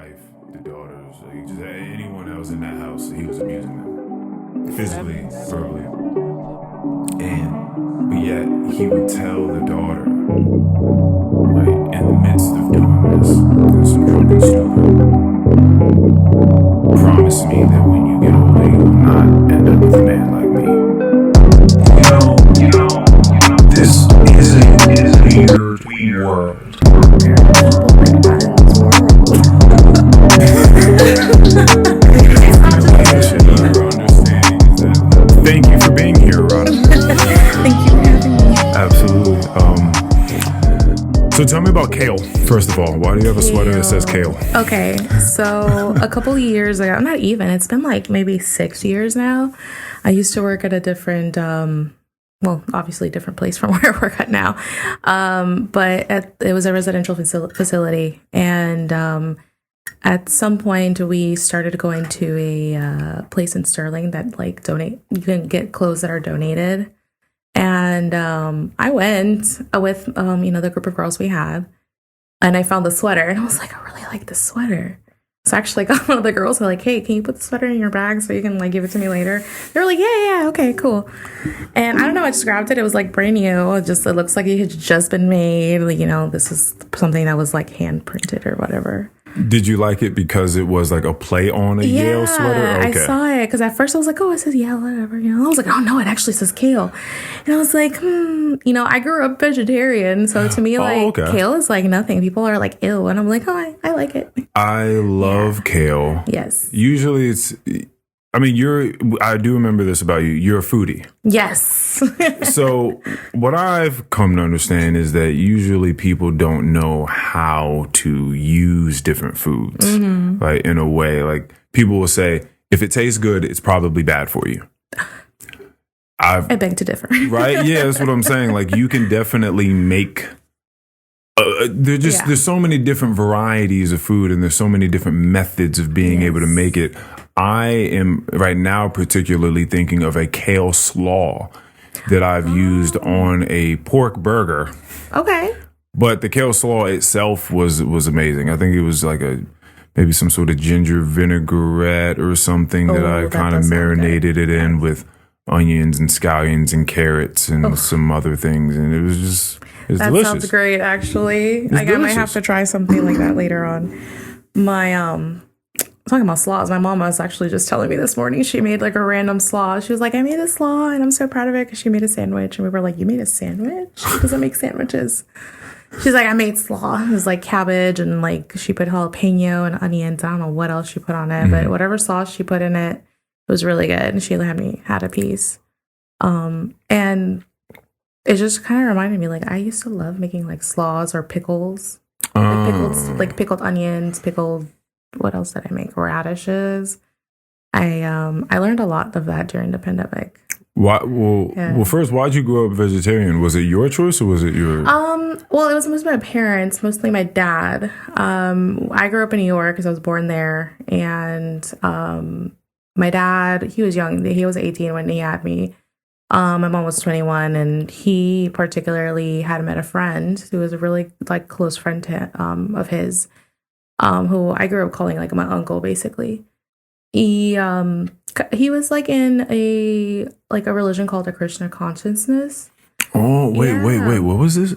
wife, the daughters, like just anyone else in that house, he was abusing them. Physically, verbally. But yet, he would tell the daughter, right, in the midst of doing this, and some drunken stupid, promise me that when you get older, you will not end up with a man like me. This is a weird world. Thank you for being here, Radha. Thank you for having me. Absolutely. So tell me about kale, first of all. Why do you have a sweater that says kale? Okay, so a couple of years ago, not even, it's been like maybe 6 years now. I used to work at a different, obviously different place from where I work at now. But it was a residential facility. And at some point, we started going to a place in Sterling that you can get clothes that are donated. And I went with, the group of girls we had, and I found the sweater, and I was like, I really like this sweater. So I actually got one of the girls who were like, hey, can you put the sweater in your bag so you can give it to me later? They were like, yeah, okay, cool. And I don't know, I just grabbed it. It was brand new. It looks like it had just been made. This is something that was hand printed or whatever. Did you like it because it was a play on a Yale sweater? Okay. I saw it because at first I was like, oh, it says Yale, whatever. I was like, oh no, it actually says kale. And I was like, I grew up vegetarian, so to me, kale is nothing. People are like, ew, and I'm like, oh, I like it. I love kale. Yes. Usually I do remember this about you. You're a foodie. Yes. So what I've come to understand is that usually people don't know how to use different foods, right? In a way, people will say, if it tastes good, it's probably bad for you. I beg to differ. Right? Yeah, that's what I'm saying. You can definitely make... there's so many different varieties of food, and there's so many different methods of being able to make it. I am right now particularly thinking of a kale slaw that I've used on a pork burger. Okay. But the kale slaw itself was amazing. I think it was maybe some sort of ginger vinaigrette or something that I kind of marinated it in with onions and scallions and carrots and some other things, and it was that delicious. Sounds great, actually. I might have to try something like that later on. My talking about slaws, my mom was actually just telling me this morning she made a random slaw. She was like, I made a slaw and I'm so proud of it because she made a sandwich. And we were like, you made a sandwich? She doesn't make sandwiches. She's like, I made slaw. It was cabbage and she put jalapeno and onions. I don't know what else she put on it, but whatever sauce she put in it, it was really good. And she had a piece. And it just kind of reminded me, I used to love making slaws or pickles. Pickled onions, pickled, what else did I make? Radishes. I learned a lot of that during the pandemic. Why? Well, first, why'd you grow up vegetarian? Was it your choice or was it your? Well, it was mostly my parents, mostly my dad. I grew up in New York because I was born there, and my dad, he was young. He was 18 when he had me. My mom was 21, and he particularly had met a friend who was a really close friend of his. Who I grew up calling my uncle, basically. He was in a religion called the Krishna consciousness. Oh, wait, what was this?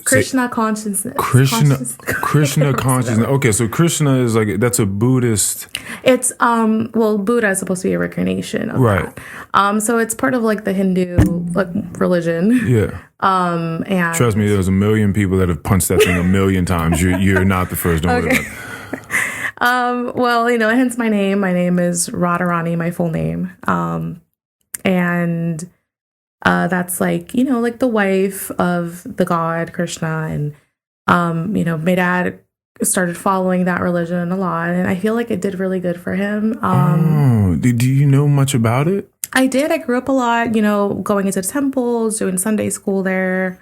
Krishna consciousness. Krishna consciousness. Okay, so Krishna is that's a Buddhist. It's Buddha is supposed to be a reincarnation of that. So it's part of the Hindu religion. Yeah. And trust me, there's a million people that have punched that thing a million times. You're not the first. Don't worry about it. Hence my name. My name is Radharani, my full name. And that's the wife of the god Krishna. And, my dad started following that religion a lot. And I feel it did really good for him. Do you know much about it? I did. I grew up a lot, going into temples, doing Sunday school there.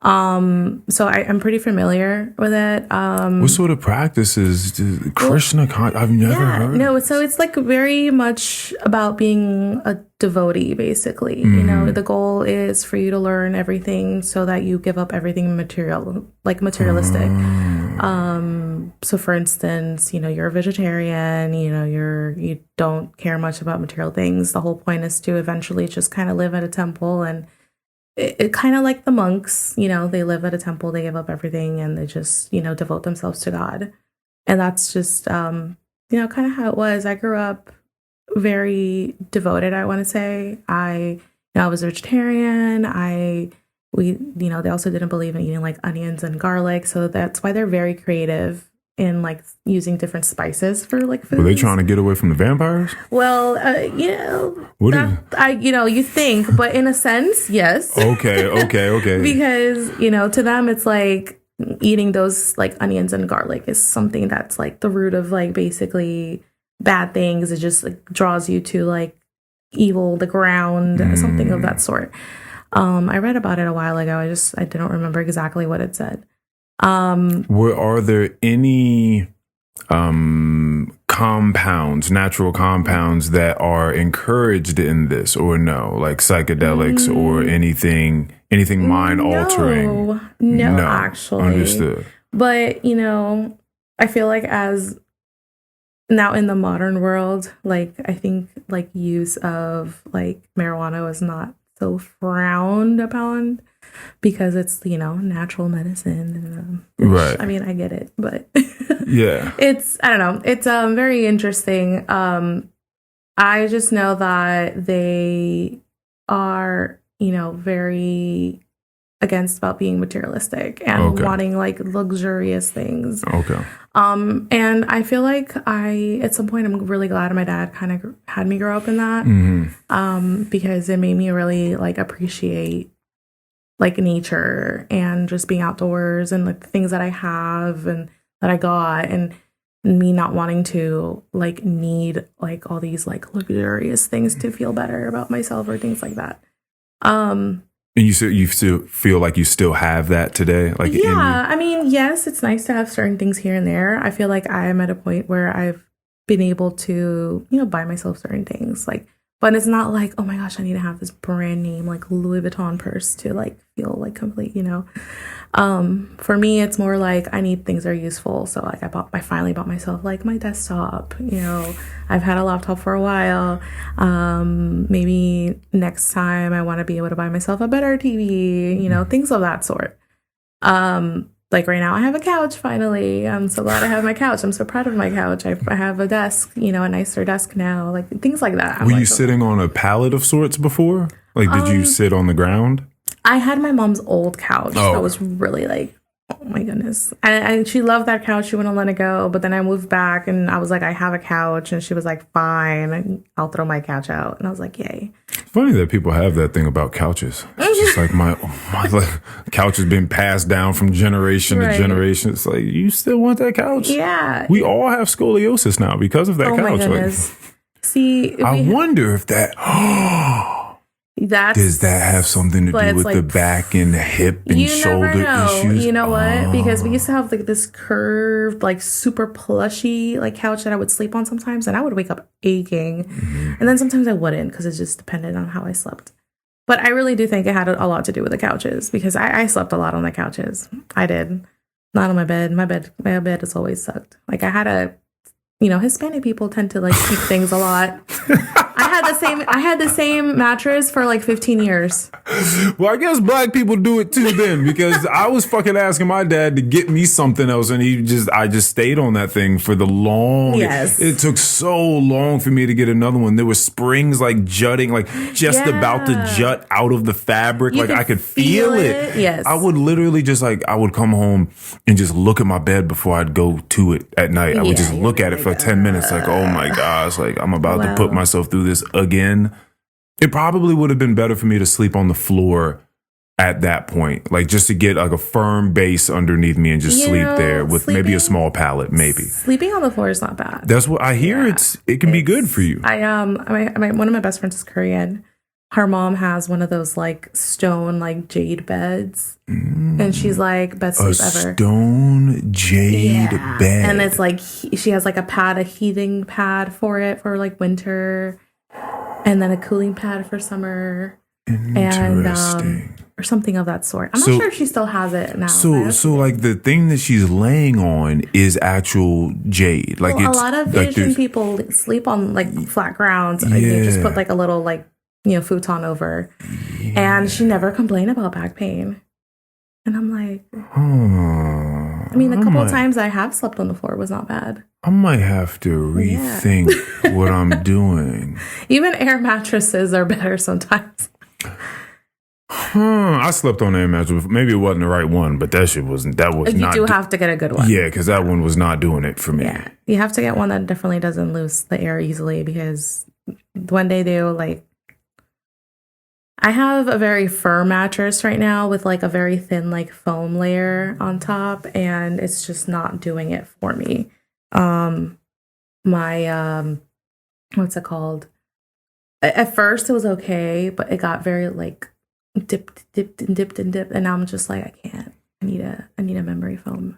So I'm pretty familiar with it. What sort of practices does Krishna? I've never heard. No, so it's like very much about being a devotee, basically. You know, the goal is for you to learn everything so that you give up everything materialistic. So for instance, you know, you're a vegetarian, you know, you don't care much about material things. The whole point is to eventually just kind of live at a temple, and it kind of like the monks, you know, they live at a temple, they give up everything, and they just, you know, devote themselves to God. And that's just, you know, kind of how it was. I grew up very devoted, I want to say. I was a vegetarian. You know, they also didn't believe in eating like onions and garlic. So that's why they're very creative in like using different spices for like food. Were they trying to get away from the vampires? Well, you know, you think, but in a sense, yes. Okay. Because, you know, to them, it's like eating those like onions and garlic is something that's like the root of like basically bad things. It just like draws you to like evil, the ground, something of that sort. I read about it a while ago. I didn't remember exactly what it said. Are there any compounds, natural compounds that are encouraged in this, or no, like psychedelics or anything mind altering? No, actually. Understood. But, you know, I feel like as now in the modern world, like I think like use of like marijuana is not so frowned upon, because it's, you know, natural medicine. Right. I mean, I get it, but yeah, I don't know. It's very interesting. I just know that they are, you know, very against about being materialistic and wanting like luxurious things. Okay. And I feel like at some point, I'm really glad my dad kind of had me grow up in that, because it made me really like appreciate like nature and just being outdoors and like the things that I have and that I got, and me not wanting to like need like all these like luxurious things to feel better about myself or things like that. And you still feel like you still have that today? Like, yeah, I mean, yes, it's nice to have certain things here and there. I feel like I am at a point where I've been able to, you know, buy myself certain things, like, but it's not like, oh my gosh, I need to have this brand name like Louis Vuitton purse to like feel like complete, you know. For me, it's more like I need things that are useful. So like I finally bought myself like my desktop. You know, I've had a laptop for a while. Maybe next time I want to be able to buy myself a better TV. You know, things of that sort. Like right now, I have a couch. Finally, I'm so glad I have my couch. I'm so proud of my couch. I have a desk. You know, a nicer desk now. Like things like that. Were you sitting on a pallet of sorts before? Like, did you sit on the ground? I had my mom's old couch. That was really like, oh my goodness. And she loved that couch. She wouldn't let it go. But then I moved back and I was like, I have a couch. And she was like, fine, I'll throw my couch out. And I was like, yay. It's funny that people have that thing about couches. It's just like my like, couch has been passed down from generation to generation. It's like, you still want that couch? Yeah. We all have scoliosis now because of that couch. My goodness. Like, see, I wonder if that... does that have something to do with like, the back and the hip and shoulder issues? You know what? Because we used to have like this curved, like super plushy like couch that I would sleep on sometimes, and I would wake up aching. And then sometimes I wouldn't, because it just depended on how I slept. But I really do think it had a lot to do with the couches, because I slept a lot on the couches. I did. Not on my bed. My bed has always sucked. Like I had you know, Hispanic people tend to like keep things a lot. I had the same mattress for like 15 years. Well, I guess black people do it too then, because I was fucking asking my dad to get me something else, and I just stayed on that thing for the long. Yes. It took so long for me to get another one. There were springs like jutting, like just about to jut out of the fabric. Like I could feel it. Yes. I would literally just like, I would come home and just look at my bed before I'd go to it at night. I would just look at it for 10 minutes, like, oh my gosh, like I'm about to put myself through this again. It probably would have been better for me to sleep on the floor at that point, like just to get like a firm base underneath me and just sleep there with maybe a small pallet, maybe. Sleeping on the floor is not bad. That's what I hear. It can be good for you. One of my best friends is Korean, her mom has one of those like stone like jade beds, and she's like best sleep ever. Stone jade bed, and it's like she has like a heating pad for it for like winter, and then a cooling pad for summer. Interesting. Or something of that sort. I'm not sure if she still has it now. So like the thing that she's laying on is actual jade. Like a lot of Asian people sleep on like flat grounds. Yeah. You just put like a little like futon over, and she never complained about back pain. And I'm like, I mean, a couple of times I have slept on the floor. It was not bad. I might have to rethink what I'm doing. Even air mattresses are better sometimes. I slept on an air mattress. Maybe it wasn't the right one, but that shit wasn't. That was not. You do have to get a good one. Yeah, because that one was not doing it for me. Yeah, you have to get one that definitely doesn't lose the air easily, because when they do, like, I have a very firm mattress right now with like a very thin like foam layer on top, and it's just not doing it for me. My what's it called? At first it was okay, but it got very like dipped, and now I'm just like, I can't. I need a memory foam.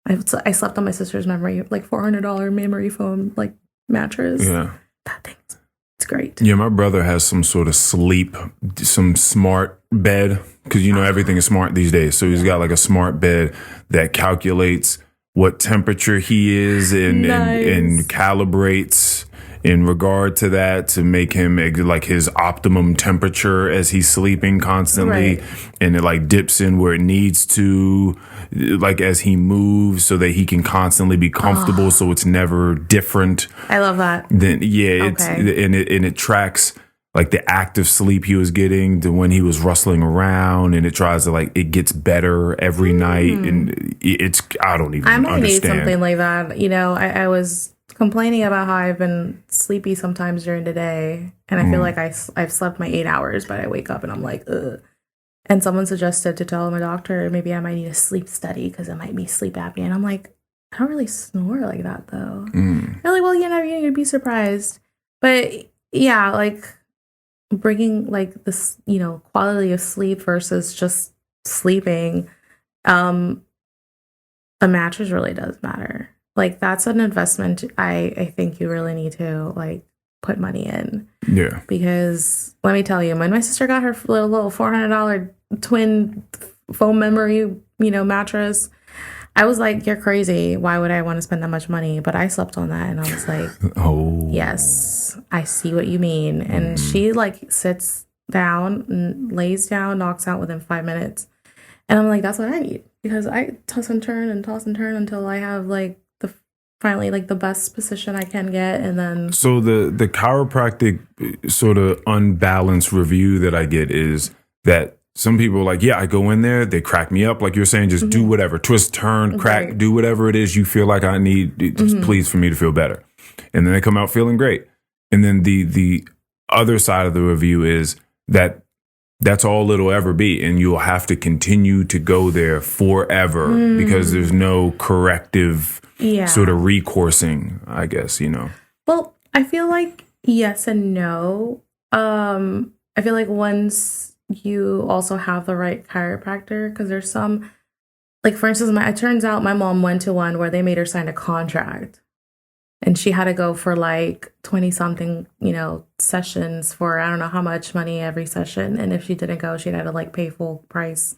I slept on my sister's like $400 memory foam like mattress. Yeah, that thing, it's great. Yeah, my brother has some sort of some smart bed, because everything is smart these days. So he's got like a smart bed that calculates what temperature he is and calibrates in regard to that to make him like his optimum temperature as he's sleeping constantly. Right. And it like dips in where it needs to, like as he moves, so that he can constantly be comfortable. So it's never different. I love that. Then it tracks like the active sleep he was getting to when he was rustling around, and it tries to like, it gets better every night. And I don't even understand. I might need something like that. I was complaining about how I've been sleepy sometimes during the day, and I feel like I've slept my 8 hours, but I wake up and I'm like, ugh. And someone suggested to tell my doctor maybe I might need a sleep study because it might be sleep apnea, and I'm like, I don't really snore like that though. They're like, well, you'd be surprised, but yeah, like bringing like this, quality of sleep versus just sleeping, a mattress really does matter. Like, that's an investment I think you really need to, like, put money in. Yeah. Because, let me tell you, when my sister got her little $400 twin foam memory, mattress, I was like, you're crazy. Why would I want to spend that much money? But I slept on that, and I was like, oh, yes, I see what you mean. And she, like, sits down, lays down, knocks out within 5 minutes. And I'm like, that's what I need. Because I toss and turn until I have, like, finally like the best position I can get. And then so the chiropractic sort of unbalanced review that I get is that some people are like, yeah, I go in there, they crack me up, like you're saying, just do whatever, twist, turn, crack, do whatever it is you feel like I need, just please, for me to feel better. And then they come out feeling great. And then the other side of the review is that that's all it'll ever be, and you'll have to continue to go there forever because there's no corrective sort of recoursing, I guess, Well, I feel like yes and no. I feel like once you also have the right chiropractor, because there's some, like, for instance, it turns out my mom went to one where they made her sign a contract, and she had to go for like 20 something, sessions for I don't know how much money every session. And if she didn't go, she'd have to like pay full price.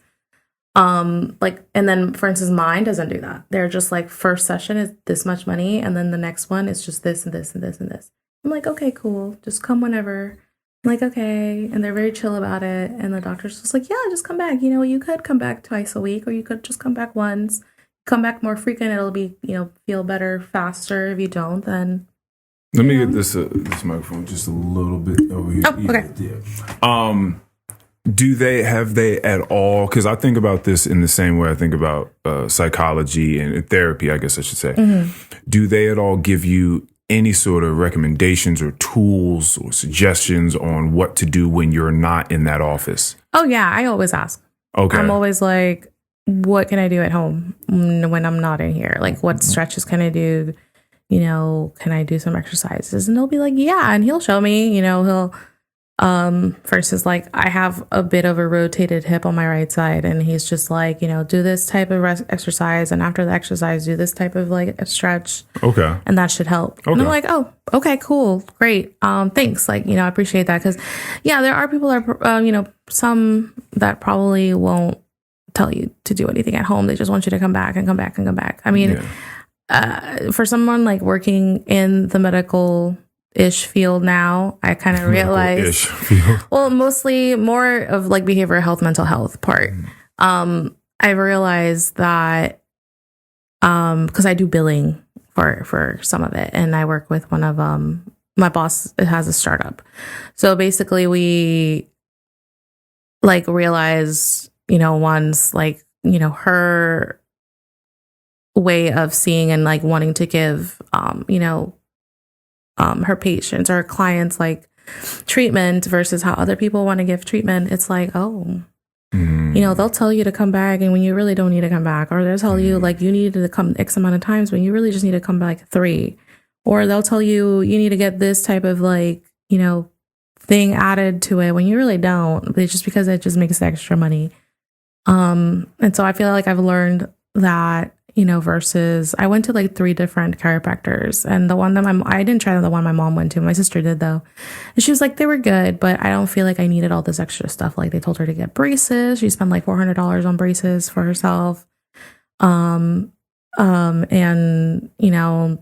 And then, for instance, mine doesn't do that. They're just like, first session is this much money, and then the next one is just this and this and this and this. I'm like, okay, cool, just come whenever. I'm like, okay. And they're very chill about it. And the doctor's just like, yeah, just come back. You could come back twice a week, or you could just come back once. Come back more frequent, it'll be, feel better faster. If you don't, then let me get this microphone just a little bit over here. Oh, okay. Yeah. Have they at all, because I think about this in the same way I think about psychology and therapy, I guess I should say. Do they at all give you any sort of recommendations or tools or suggestions on what to do when you're not in that office? Oh yeah, I always ask. Okay. I'm always like, what can I do at home when I'm not in here? Like, what stretches can I do? Can I do some exercises? And they'll be like, yeah. And he'll show me, Versus like I have a bit of a rotated hip on my right side, and he's just like, do this type of exercise, and after the exercise, do this type of like a stretch. Okay. And that should help. Okay. And I'm like, oh, okay, cool, great. Thanks. Like, I appreciate that, because there are people that some that probably won't tell you to do anything at home. They just want you to come back and come back and come back. I mean, for someone like working in the medical-ish field now, I kind of realized, well, mostly more of like behavioral health, mental health part. I realized that because I do billing for some of it, and I work with one of my boss has a startup. So basically we like realize, one's like, her way of seeing and like wanting to give her patients or clients like treatment versus how other people want to give treatment. It's like, they'll tell you to come back and when you really don't need to come back, or they'll tell you like you need to come X amount of times when you really just need to come back 3, or they'll tell you you need to get this type of like, thing added to it when you really don't. It's just because it just makes extra money. And so I feel like I've learned that, versus I went to like 3 different chiropractors, and the one that I didn't try the one my mom went to. My sister did though. And she was like, they were good, but I don't feel like I needed all this extra stuff. Like they told her to get braces. She spent like $400 on braces for herself. And,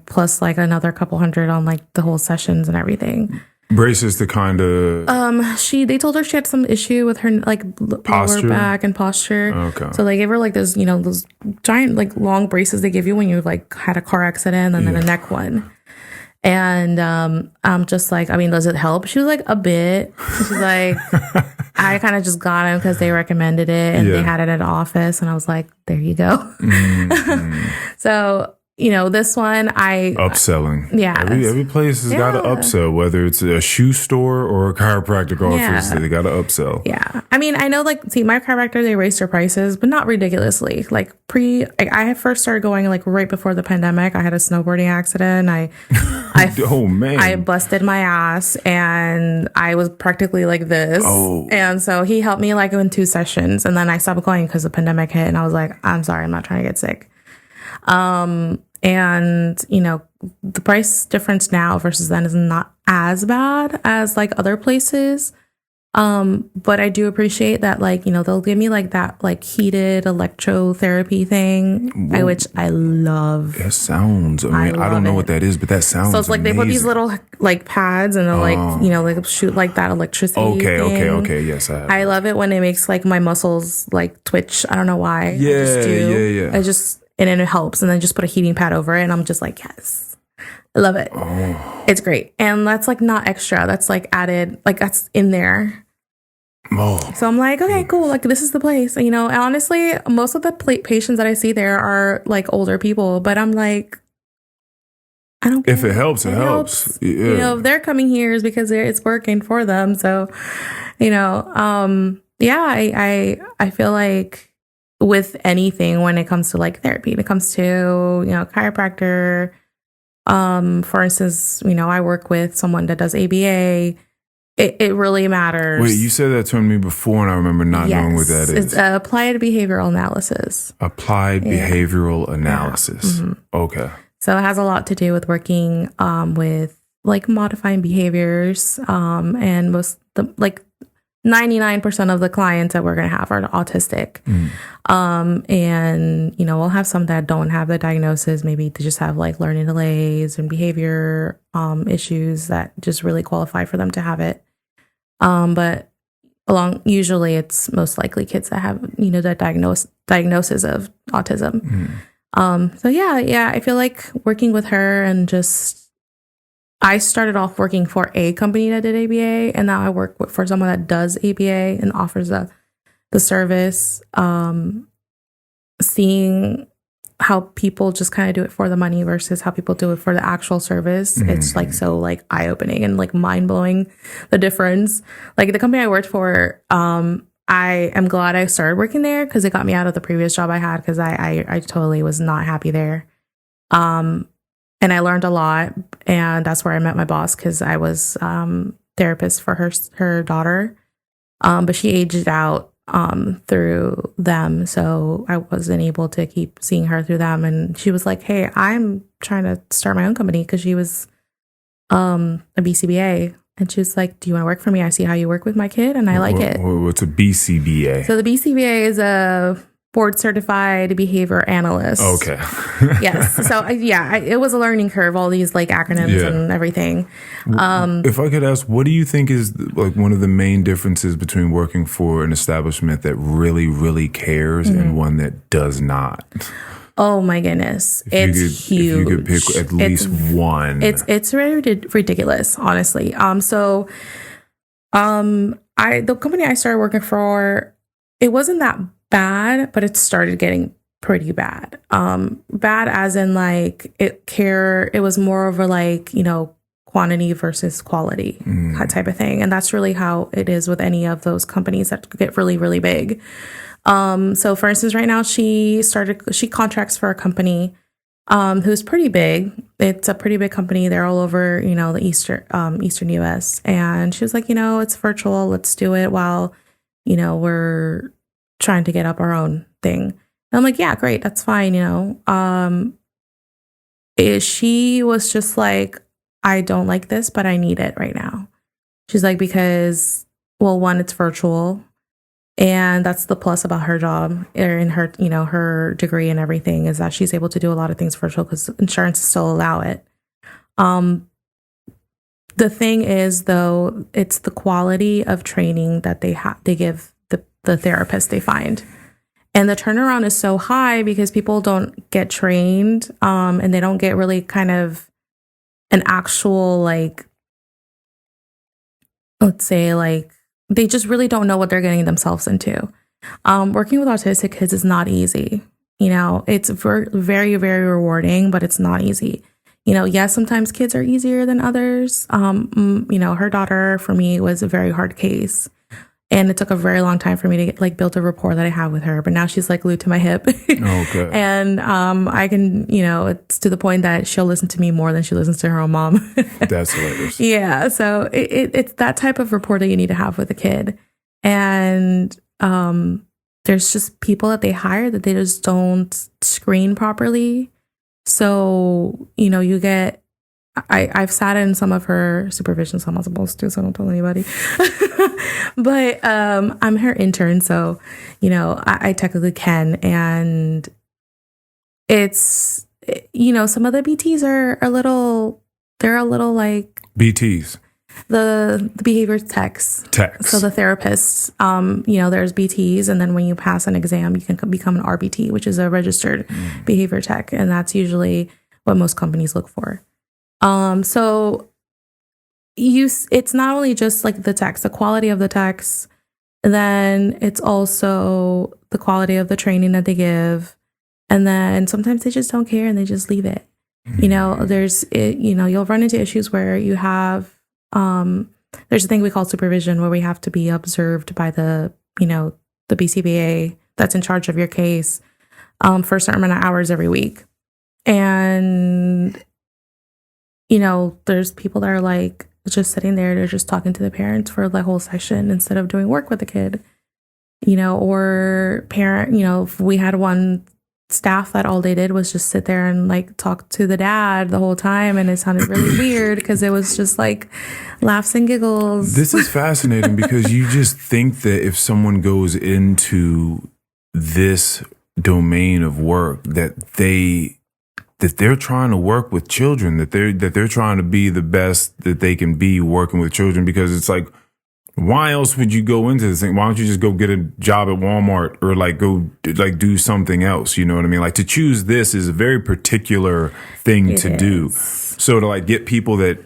plus like another couple hundred on like the whole sessions and everything. Braces to kind of they told her she had some issue with her like lower back and posture. Okay. So they gave her like those those giant like long braces they give you when you like had a car accident, and then a neck one. And I'm just like, I mean, does it help? She was like, a bit. She's like, I kind of just got them because they recommended it and they had it at the office, and I was like, there you go. So this one upselling. Yeah. Every place has got to upsell, whether it's a shoe store or a chiropractic office, they got to upsell. Yeah. I mean, I know like, my chiropractor, they raised their prices, but not ridiculously. Like I first started going like right before the pandemic. I had a snowboarding accident. Oh man. I busted my ass and I was practically like this. Oh. And so he helped me like in 2 sessions, and then I stopped going because the pandemic hit, and I was like, I'm sorry, I'm not trying to get sick. And, the price difference now versus then is not as bad as like other places. But I do appreciate that, like, they'll give me like that, like heated electrotherapy thing, which I love. That sounds, I don't know what that is, but that sounds So it's like amazing. They put these little like pads and they'll like, like shoot like that electricity. Okay. Yes. I love it when it makes like my muscles like twitch. I don't know why. Yeah. And then it helps, and then just put a heating pad over it, and I'm just like, yes, I love it. It's great. And that's like not extra. That's like added, like that's in there. So I'm like, okay, cool. Like this is the place. And, honestly, most of the patients that I see there are like older people, but I'm like, I don't care. If it helps, it helps. Yeah. If they're coming here is because it's working for them. So, I feel like with anything when it comes to like therapy, when it comes to, chiropractor, for instance, I work with someone that does ABA. It really matters. Wait, you said that to me before, and I remember not knowing what that is. It's applied behavioral analysis. Applied behavioral analysis. Mm-hmm. Okay. So it has a lot to do with working with like modifying behaviors, and most 99% of the clients that we're going to have are autistic. And, we'll have some that don't have the diagnosis. Maybe they just have like learning delays and behavior issues that just really qualify for them to have it. But usually it's most likely kids that have, the diagnosis of autism. So I feel like working with her and I started off working for a company that did ABA, and now I work for someone that does ABA and offers the service. Seeing how people just kind of do it for the money versus how people do it for the actual service. It's like so like eye-opening and like mind-blowing, the difference. Like the company I worked for, I am glad I started working there because it got me out of the previous job I had, because I totally was not happy there. And I learned a lot, and that's where I met my boss, because I was therapist for her daughter, but she aged out through them, so I wasn't able to keep seeing her through them. And she was like, "Hey, I'm trying to start my own company," because she was a BCBA. And she was like, "Do you want to work for me? I see how you work with my kid, and I like it." What's a BCBA? So the BCBA is a board certified behavior analyst. Okay. Yes. So it was a learning curve, all these like acronyms and everything. If I could ask, what do you think is like one of the main differences between working for an establishment that really, really cares and one that does not? Oh my goodness. It's huge. If you could pick at least one. It's ridiculous, honestly. The company I started working for, it wasn't that bad, but it started getting pretty bad. Bad as in like it was more of a like, quantity versus quality type of thing. And that's really how it is with any of those companies that get really, really big. So for instance, right now she contracts for a company who's pretty big. It's a pretty big company. They're all over, the Eastern US. And she was like, it's virtual. Let's do it while, we're trying to get up our own thing. And I'm like, yeah, great. That's fine. She was just like, I don't like this, but I need it right now. She's like, because, well, one, it's virtual. And that's the plus about her job and her, her degree and everything, is that she's able to do a lot of things virtual because insurance still allow it. The thing is, though, it's the quality of training that they give the therapist they find. And the turnaround is so high because people don't get trained and they don't get really kind of an actual, like, let's say, like, they just really don't know what they're getting themselves into. Working with autistic kids is not easy. It's very, very rewarding, but it's not easy. Yes, sometimes kids are easier than others. Her daughter, for me, was a very hard case. And it took a very long time for me to get, build a rapport that I have with her. But now she's like glued to my hip. Okay. And I can, it's to the point that she'll listen to me more than she listens to her own mom. That's hilarious. Yeah. So it's that type of rapport that you need to have with a kid. And there's just people that they hire that they just don't screen properly. So, you get... I've sat in some of her supervisions. I'm not supposed to, so don't tell anybody. But I'm her intern, so I technically can. And it's some of the BTs are a little like BTs. The behavior techs. So the therapists, there's BTs, and then when you pass an exam, you can become an RBT, which is a registered behavior tech, and that's usually what most companies look for. So it's not only just like the text, the quality of the text, then it's also the quality of the training that they give. And then sometimes they just don't care and they just leave it. You'll run into issues where you have, there's a thing we call supervision, where we have to be observed by the BCBA that's in charge of your case, for a certain amount of hours every week. And there's people that are like just sitting there, they're just talking to the parents for the whole session instead of doing work with the kid, or parent, we had one staff that all they did was just sit there and like talk to the dad the whole time. And it sounded really weird because it was just like laughs and giggles. This is fascinating because you just think that if someone goes into this domain of work that they're trying to work with children, that they're trying to be the best that they can be working with children, because it's like, why else would you go into this thing? Why don't you just go get a job at Walmart or like go like do something else? You know what I mean? Like, to choose this is a very particular thing to do. So to like get people that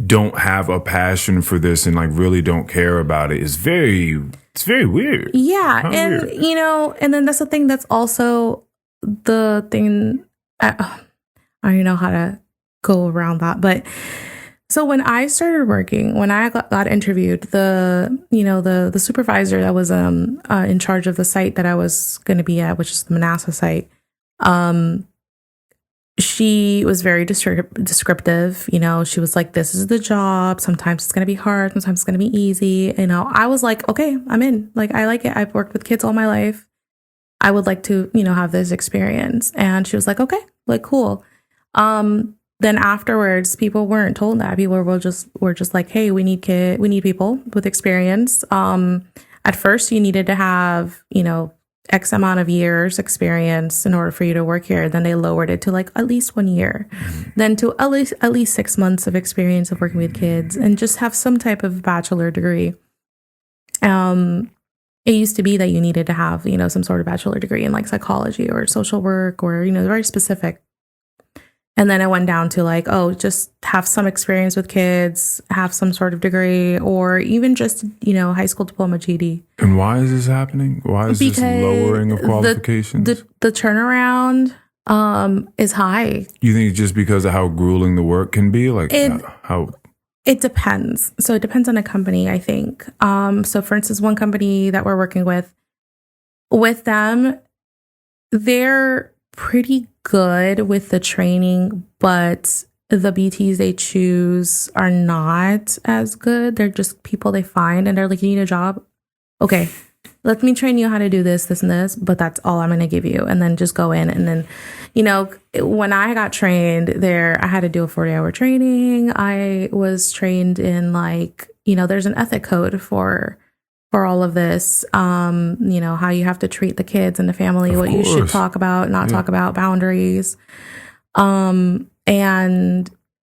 don't have a passion for this and like really don't care about it is it's very weird. Yeah. And weird. And then that's the thing that's also the thing. I don't even know how to go around that, but so when I started working, when I got interviewed, the supervisor that was in charge of the site that I was going to be at, which is the Manassas site, she was very descriptive. You know, she was like, this is the job. Sometimes it's going to be hard. Sometimes it's going to be easy. You know, I was like, okay, I'm in. Like, I like it. I've worked with kids all my life. I would like to, you know, have this experience. And she was like, okay, like, cool. Then afterwards, people weren't told that. People were just like, hey, we need people with experience. At first you needed to have, you know, X amount of years experience in order for you to work here. Then they lowered it to like at least 1 year, then to at least 6 months of experience of working with kids, and just have some type of bachelor degree. It used to be that you needed to have, you know, some sort of bachelor degree in like psychology or social work, or, you know, very specific. And then it went down to like, oh, just have some experience with kids, have some sort of degree, or even just, you know, high school diploma, GED. And why is this happening? Why is this lowering of qualifications? The turnaround is high. You think it's just because of how grueling the work can be? Like how? It depends. So it depends on a company, I think. So for instance, one company that we're working with them, they're pretty good with the training, but the BTs they choose are not as good. They're just people they find and they're like, you need a job? Okay, let me train you how to do this, this, and this, but that's all I'm going to give you. And then just go in. And then, you know, when I got trained there, I had to do a 40-hour training. I was trained in like, you know, there's an ethic code for all of this, you know, how you have to treat the kids and the family, what you should talk about, not talk about, boundaries. And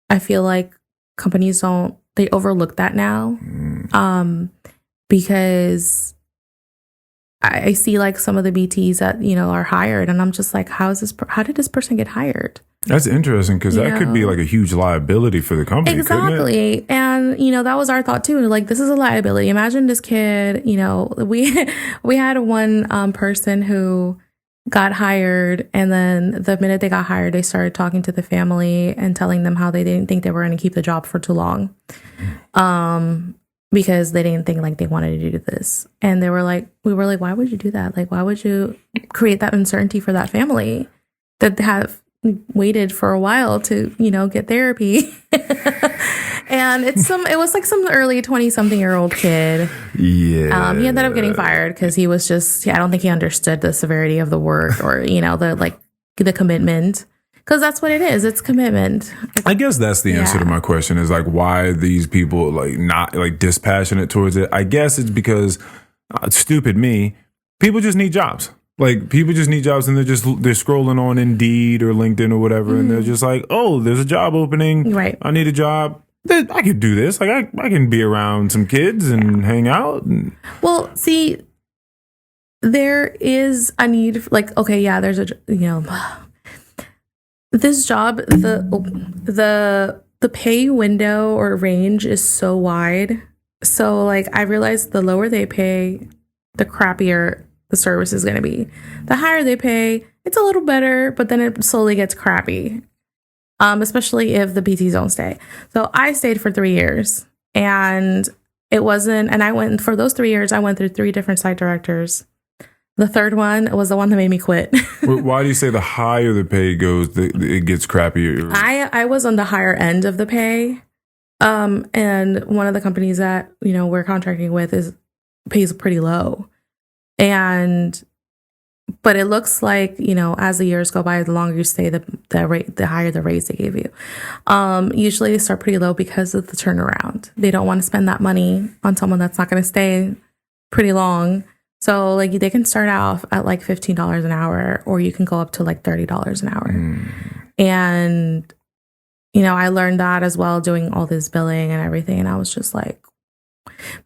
I feel like companies they overlook that now, because I see like some of the BTs that, you know, are hired, and I'm just like, how did this person get hired? That's interesting, because that could be like a huge liability for the company. Exactly. And, you know, that was our thought too. Like, this is a liability. Imagine this kid, you know, we had one person who got hired, and then the minute they got hired, they started talking to the family and telling them how they didn't think they were going to keep the job for too long. Because they didn't think like they wanted to do this. And we were like, why would you do that? Like, why would you create that uncertainty for that family that have waited for a while to, you know, get therapy? And it was like some early 20-something-year-old kid. Yeah. He ended up getting fired because he was I don't think he understood the severity of the work, or, you know, the commitment. Because that's what it is. It's commitment. I guess that's the answer to my question, is like, why are these people like not like dispassionate towards it? I guess it's because, stupid me, people just need jobs. Like, people just need jobs, and they're scrolling on Indeed or LinkedIn or whatever, and they're just like, oh, there's a job opening. Right. I need a job. I could do this. Like, I can be around some kids and hang out. Well, see, there is a need. Like, okay, yeah, there's this job, the pay window or range is so wide. So like, I realized the lower they pay, the crappier the service is going to be. The higher they pay, it's a little better, but then it slowly gets crappy. Especially if the BTs don't stay. So I stayed for 3 years, and for those 3 years, I went through 3 different site directors. The third one was the one that made me quit. Why do you say the higher the pay goes, it gets crappier? I was on the higher end of the pay. And one of the companies that, you know, we're contracting with pays pretty low. But it looks like, you know, as the years go by, the longer you stay, the higher the raise they give you. Usually they start pretty low because of the turnaround. They don't want to spend that money on someone that's not going to stay pretty long. So like, they can start off at like $15 an hour, or you can go up to like $30 an hour. And, you know, I learned that as well, doing all this billing and everything. And I was just like,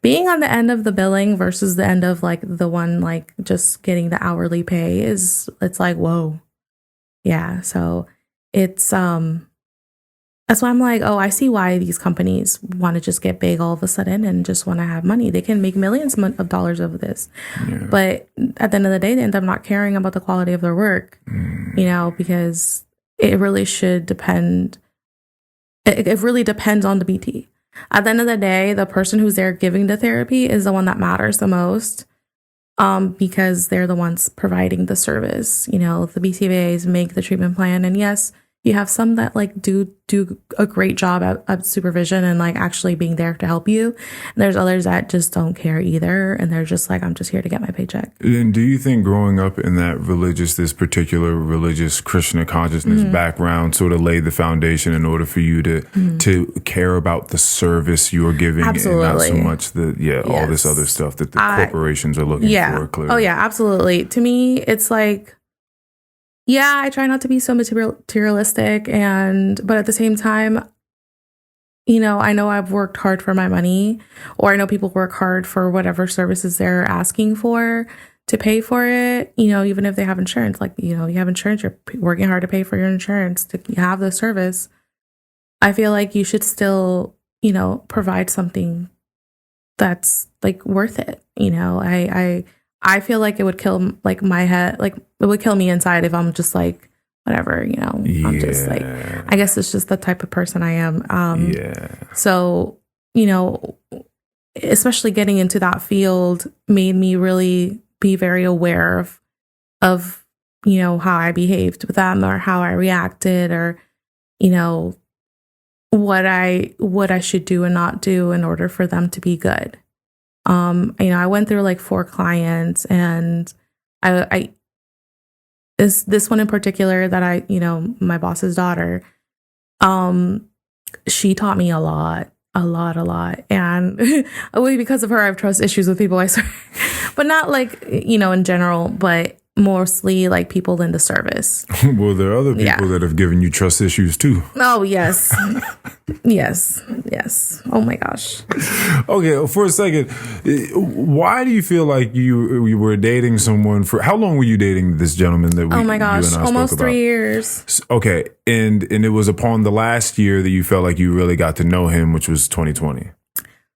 being on the end of the billing versus the end of like the one, like just getting the hourly pay it's like, whoa. Yeah. So it's, that's why I'm like, oh, I see why these companies want to just get big all of a sudden and just want to have money. They can make millions of dollars of this. Yeah. But at the end of the day, they end up not caring about the quality of their work, you know, because it really should depend. It really depends on the BT. At the end of the day, the person who's there giving the therapy is the one that matters the most, because they're the ones providing the service. You know, the BCBAs make the treatment plan. And yes, You have some that like do a great job at supervision and like actually being there to help you. And there's others that just don't care either. And they're just like, I'm just here to get my paycheck. And do you think growing up in that this particular religious Krishna consciousness background sort of laid the foundation in order for you to care about the service you are giving Absolutely. and not so much all this other stuff that the corporations are looking for, clearly? Oh, yeah, absolutely. To me, it's like, I try not to be so materialistic, but at the same time, I know I've worked hard for my money, or I know people work hard for whatever services they're asking for to pay for it, even if they have insurance. Like, you have insurance, you're working hard to pay for your insurance to have the service. I feel like you should still, provide something that's like worth it. I feel like it would kill like my head, like it would kill me inside if I'm just like, whatever, I'm just like, I guess it's just the type of person I am. So, especially getting into that field made me really be very aware of, how I behaved with them or how I reacted or, what I should do and not do in order for them to be good. I went through like 4 clients, and I this one in particular that my boss's daughter, she taught me a lot. And because of her, I have trust issues with people, I swear. But not like, in general, but mostly like people in the service. Well, there are other people that have given you trust issues too. Oh, yes. Yes. Oh my gosh. Okay, for a second, why do you feel like you were dating someone for, how long were you dating this gentleman that oh my gosh, almost 3 years. Okay, and it was upon the last year that you felt like you really got to know him, which was 2020.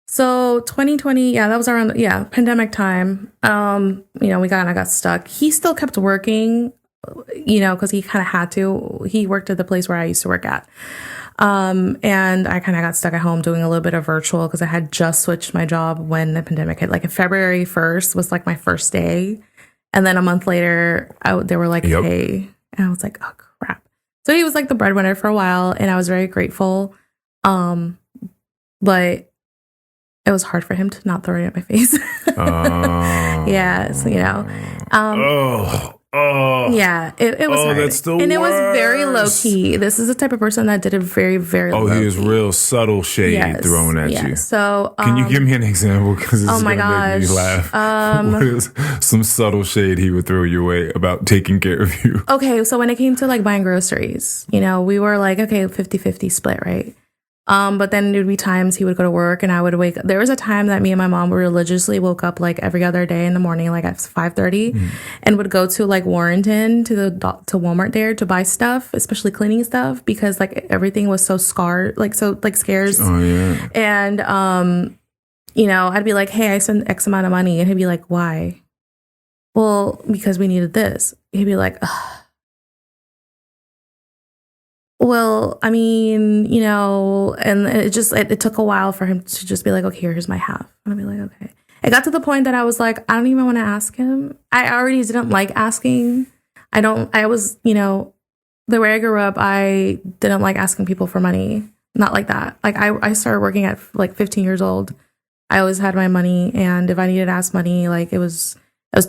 So 2020, that was around, pandemic time. I got stuck. He still kept working, because he kind of had to. He worked at the place where I used to work at. And I kind of got stuck at home doing a little bit of virtual because I had just switched my job when the pandemic hit. Like February 1st was like my first day. And then a month later, they were like, hey. And I was like, oh, crap. So he was like the breadwinner for a while, and I was very grateful. But it was hard for him to not throw it at my face. It was hard. That's the and it was very low worst. key. This is the type of person that did it very, very low key. He was real subtle shade thrown at you. So, can you give me an example? Because this is going to make me laugh. What is some subtle shade he would throw your way about taking care of you? Okay, so when it came to like buying groceries, we were like, okay, 50-50 split, right? But then there'd be times he would go to work and I would wake up. There was a time that me and my mom religiously woke up like every other day in the morning, like at 5:30, and would go to like Warrenton to Walmart there to buy stuff, especially cleaning stuff, because like everything was so scarred, like so like scarce. Oh yeah. And I'd be like, hey, I sent X amount of money, and he'd be like, why? Well, because we needed this. He'd be like, ugh. Well, I mean, and it took a while for him to just be like, okay, here's my half. And I'd be like, okay. It got to the point that I was like, I don't even want to ask him. I already didn't like asking. I was, the way I grew up, I didn't like asking people for money. Not like that. Like I started working at like 15 years old. I always had my money. And if I needed to ask money, like it was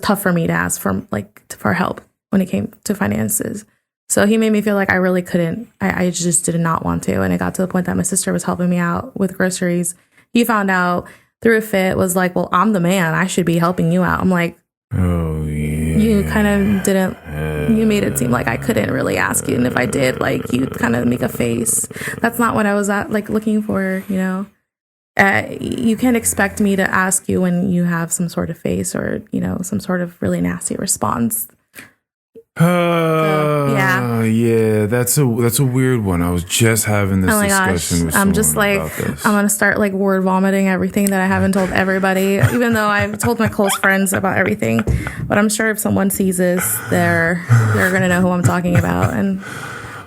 tough for me to ask for help when it came to finances. So he made me feel like I really couldn't. I just did not want to. And it got to the point that my sister was helping me out with groceries. He found out through a fit, was like, well, I'm the man. I should be helping you out. I'm like, oh, yeah. You kind of didn't. You made it seem like I couldn't really ask you. And if I did, like, you'd kind of make a face. That's not what I was looking for, You can't expect me to ask you when you have some sort of face or, some sort of really nasty response. Yeah, that's a weird one. I was just having this discussion with someone. I'm just like, I'm gonna start like word vomiting everything that I haven't told everybody, even though I've told my close friends about everything. But I'm sure if someone sees this, they're gonna know who I'm talking about, and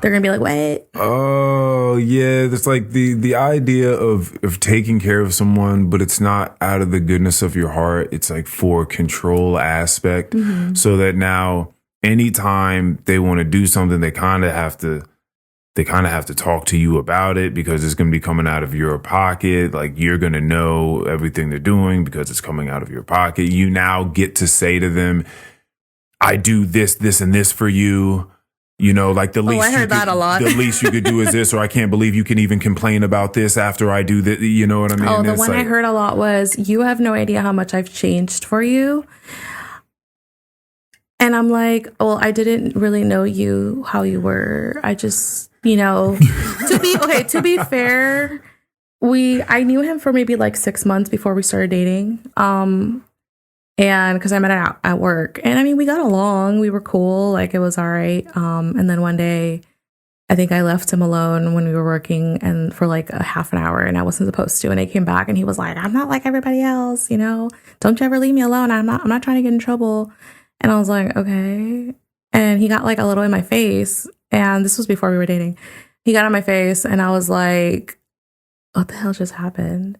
they're gonna be like, wait. Oh yeah, it's like the idea of taking care of someone, but it's not out of the goodness of your heart. It's like for control aspect, so that now anytime they want to do something, they kind of have to they kind of have to talk to you about it because it's going to be coming out of your pocket. Like, you're going to know everything they're doing because it's coming out of your pocket. You now get to say to them, I do this, this, and this for you. You know, like the least I heard that a lot. The least you could do is this, or I can't believe you can even complain about this after I do that. You know what I mean? Oh, the one I heard a lot was, you have no idea how much I've changed for you. And I'm like, well, I didn't really know you, how you were. I just, you know, to be fair, I knew him for maybe like 6 months before we started dating. And because I met him at work, and I mean, we got along, we were cool, like it was all right. And then one day, I think I left him alone when we were working, and for like a half an hour, and I wasn't supposed to. And I came back, and he was like, "I'm not like everybody else, you know. Don't you ever leave me alone. I'm not trying to get in trouble." And I was like, "Okay." And he got like a little in my face, and this was before we were dating. He got in my face, and I was like, "What the hell just happened?"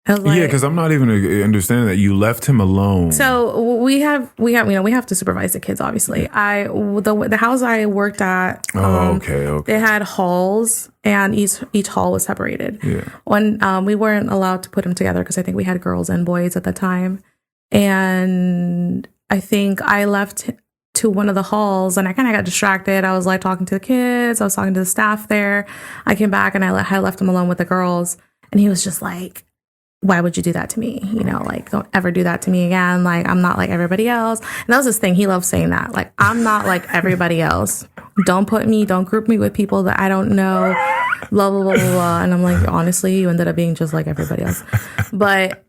Yeah, because I'm not even understanding that you left him alone. So we have to supervise the kids. Obviously, the house I worked at. Okay. They had halls, and each hall was separated. Yeah. When we weren't allowed to put them together because I think we had girls and boys at the time, and I think I left to one of the halls, and I kind of got distracted. I was like talking to the kids. I was talking to the staff there. I came back, and I left him alone with the girls, and he was just like, why would you do that to me? You know, like, don't ever do that to me again. Like, I'm not like everybody else. And that was his thing. He loved saying that. Like, I'm not like everybody else. Don't group me with people that I don't know, blah, blah, blah, blah, blah. And I'm like, honestly, you ended up being just like everybody else. But,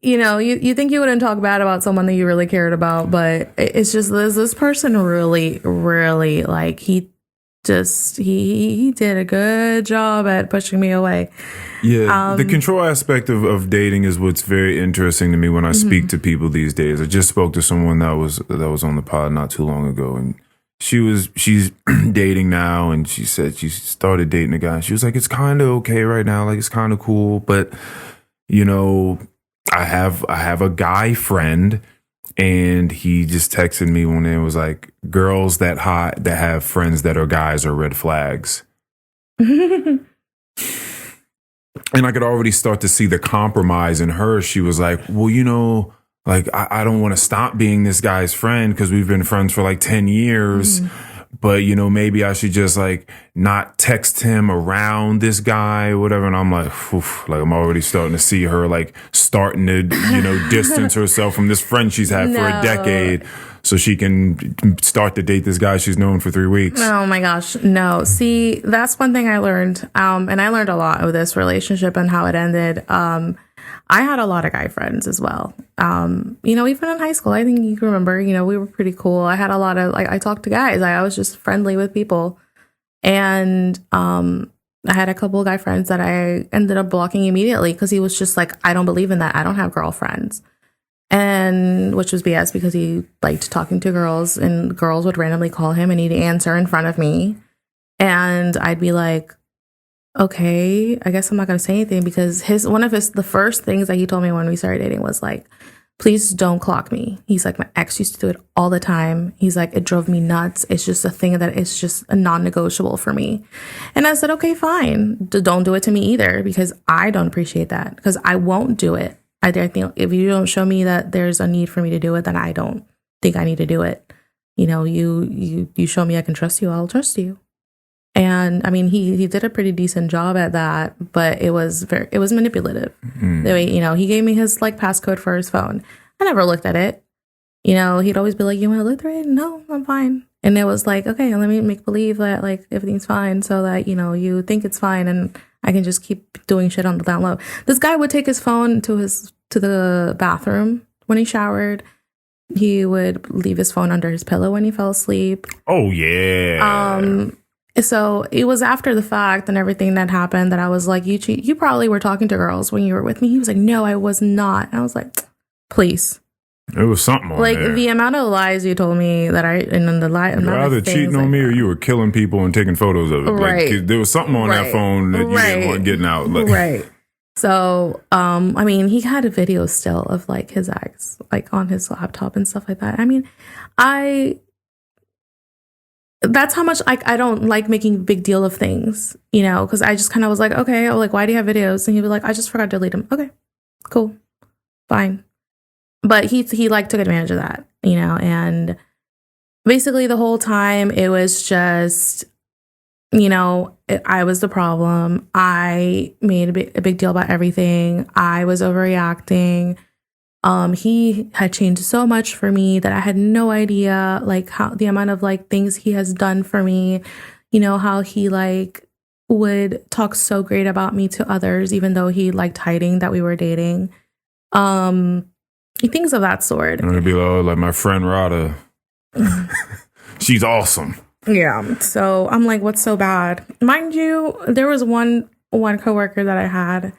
you know, you think you wouldn't talk bad about someone that you really cared about, but it's just this person really, really, like, he did a good job at pushing me away. Yeah, the control aspect of dating is what's very interesting to me when I speak to people these days. I just spoke to someone that was on the pod not too long ago, and she's dating now, and she said she started dating a guy. She was like, it's kind of okay right now, like it's kind of cool, but you know, I have a guy friend. And he just texted me one day and was like, girls that have friends that are guys are red flags. And I could already start to see the compromise in her. She was like, well, you know, like, I don't want to stop being this guy's friend because we've been friends for like 10 years. But, you know, maybe I should just like not text him around this guy or whatever. And I'm like, oof, like I'm already starting to see her like starting to, you know, distance herself from this friend she's had for a decade so she can start to date this guy she's known for 3 weeks. Oh my gosh. No. See, that's one thing I learned. And I learned a lot of this relationship and how it ended. I had a lot of guy friends as well. You know, even in high school, I think you can remember, you know, we were pretty cool. I had a lot of, like, I talked to guys. I was just friendly with people. And I had a couple of guy friends that I ended up blocking immediately because he was just like, I don't believe in that. I don't have girlfriends. And which was BS because he liked talking to girls, and girls would randomly call him and he'd answer in front of me. And I'd be like, okay, I guess I'm not going to say anything because the first things that he told me when we started dating was like, please don't clock me. He's like, my ex used to do it all the time. He's like, it drove me nuts. It's just a thing that it's just a non-negotiable for me. And I said, okay, fine. Don't do it to me either because I don't appreciate that because I won't do it. I think if you don't show me that there's a need for me to do it, then I don't think I need to do it. You know, you show me I can trust you, I'll trust you. And I mean, he did a pretty decent job at that, but it was manipulative. The way, you know, he gave me his like passcode for his phone. I never looked at it. You know, he'd always be like, you want to look through it? No, I'm fine. And it was like, okay, let me make believe that like everything's fine so that, you know, you think it's fine and I can just keep doing shit on the down low. This guy would take his phone to the bathroom when he showered. He would leave his phone under his pillow when he fell asleep. Oh, yeah. So it was after the fact and everything that happened that I was like, you probably were talking to girls when you were with me. He was like, no, I was not. And I was like, please. It was something on like there. The amount of lies you told me that you're either cheating on me or you were killing people and taking photos of it. Right. Like, there was something on that phone that you didn't want getting out. Like. Right. So, I mean, he had a video still of like his ex, like on his laptop and stuff like that. I mean, that's how much I don't like making a big deal of things, you know, because I just kind of was like, okay, like, why do you have videos? And he'd be like, I just forgot to delete them. Okay, cool, fine. But he like took advantage of that, you know, and basically the whole time it was just, you know, I was the problem. I made a big deal about everything. I was overreacting. He had changed so much for me that I had no idea, like, how the amount of like things he has done for me, you know, how he like would talk so great about me to others, even though he liked hiding that we were dating. Things of that sort. I'm gonna be like my friend Radha. She's awesome. Yeah. So I'm like, what's so bad? Mind you, there was one coworker that I had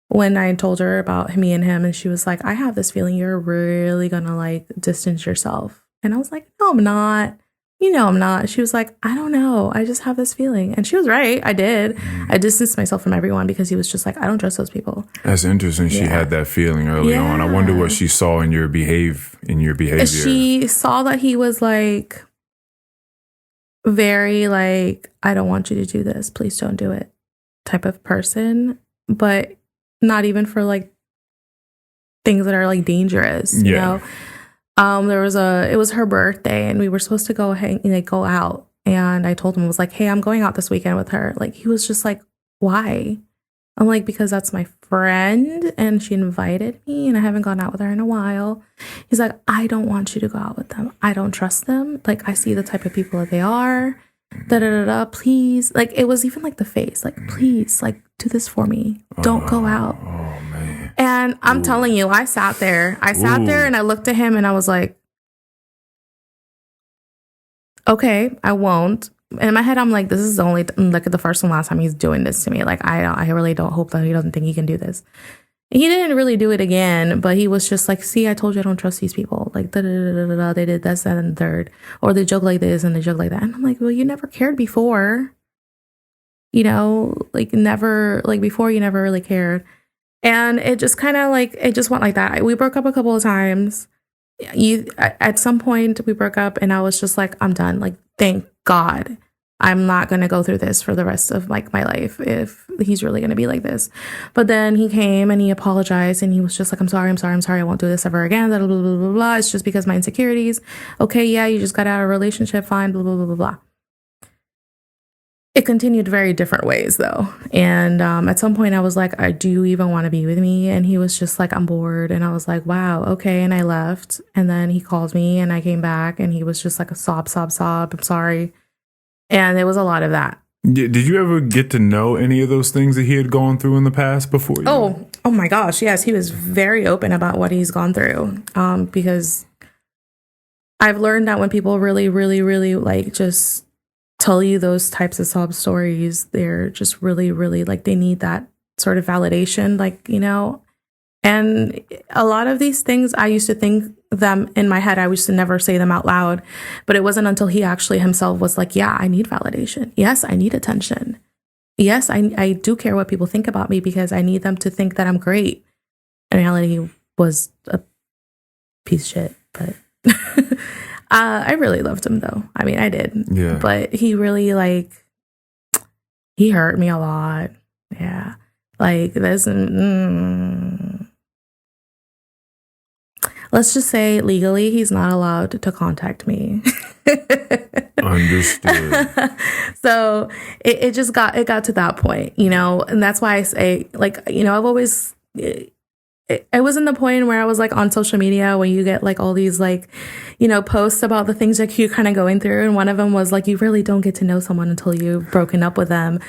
when I told her about me and him, and she was like, I have this feeling you're really gonna like distance yourself. And I was like, no, I'm not. You know, I'm not. She was like, I don't know. I just have this feeling. And she was right. I did. I distanced myself from everyone because he was just like, I don't trust those people. That's interesting. She had that feeling early on. I wonder what she saw in your behavior. She saw that he was like very like, I don't want you to do this. Please don't do it type of person. But not even for like things that are like dangerous, you know? It was her birthday and we were supposed to go go out. And I told him, I was like, hey, I'm going out this weekend with her. Like, he was just like, why? I'm like, because that's my friend and she invited me and I haven't gone out with her in a while. He's like, I don't want you to go out with them. I don't trust them. Like, I see the type of people that they are. Please. Like, it was even like the face, like, please, like, do this for me. Don't go out. Oh man. And I'm telling you, I sat there and I looked at him and I was like, okay, I won't. In my head, I'm like, this is only like the first and last time he's doing this to me. Like, I really don't hope that he doesn't think he can do this. He didn't really do it again, but he was just like, see, I told you I don't trust these people. Like, they did this, that, and third. Or they joke like this and they joke like that. And I'm like, well, you never cared before. You know, like never, like before you never really cared. And it just kind of like, it just went like that. We broke up a couple of times. At some point we broke up and I was just like, I'm done. Like, thank God. I'm not going to go through this for the rest of like my life if he's really going to be like this. But then he came and he apologized and he was just like, I'm sorry. I won't do this ever again. Blah, blah, blah, blah, blah. It's just because my insecurities. Okay, yeah, you just got out of a relationship. Fine, blah, blah, blah, blah, blah. It continued very different ways though. And at some point I was like, do you even want to be with me? And he was just like, I'm bored. And I was like, wow, okay. And I left. And then he called me and I came back and he was just like a sob. I'm sorry. And there was a lot of that. Did you ever get to know any of those things that he had gone through in the past before you? Oh my gosh. Yes. He was very open about what he's gone through. Because I've learned that when people really, really, really like just tell you those types of sob stories, they're just really, really like they need that sort of validation, like, you know. And a lot of these things, I used to think them in my head. I used to never say them out loud. But it wasn't until he actually himself was like, yeah, I need validation. Yes, I need attention. Yes, I do care what people think about me because I need them to think that I'm great. In reality, he was a piece of shit. But I really loved him, though. I mean, I did. Yeah. But he really, like, he hurt me a lot. Yeah. Like, there's... Let's just say legally, he's not allowed to contact me. Understood. So it got to that point, you know, and that's why I say, like, you know, I've always, I was in the point where I was like on social media when you get like all these like, you know, posts about the things that you're kind of going through. And one of them was like, you really don't get to know someone until you've broken up with them.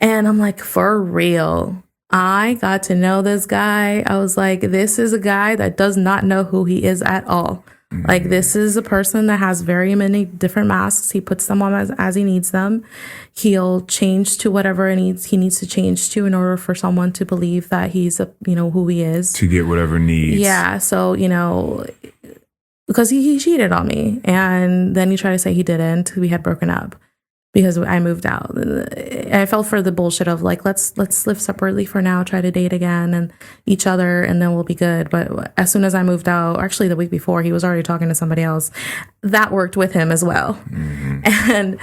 And I'm like, for real. I got to know this guy. I was like, this is a guy that does not know who he is at all. Mm-hmm. Like, this is a person that has very many different masks. He puts them on as he needs them. He'll change to whatever he needs to change to in order for someone to believe that he's, you know, who he is. To get whatever needs. Yeah. So, you know, because he cheated on me. And then he tried to say he didn't. We had broken up. because I moved out. I fell for the bullshit of like, let's live separately for now, try to date again and each other, and then we'll be good. But as soon as I moved out, actually the week before, he was already talking to somebody else. That worked with him as well. And,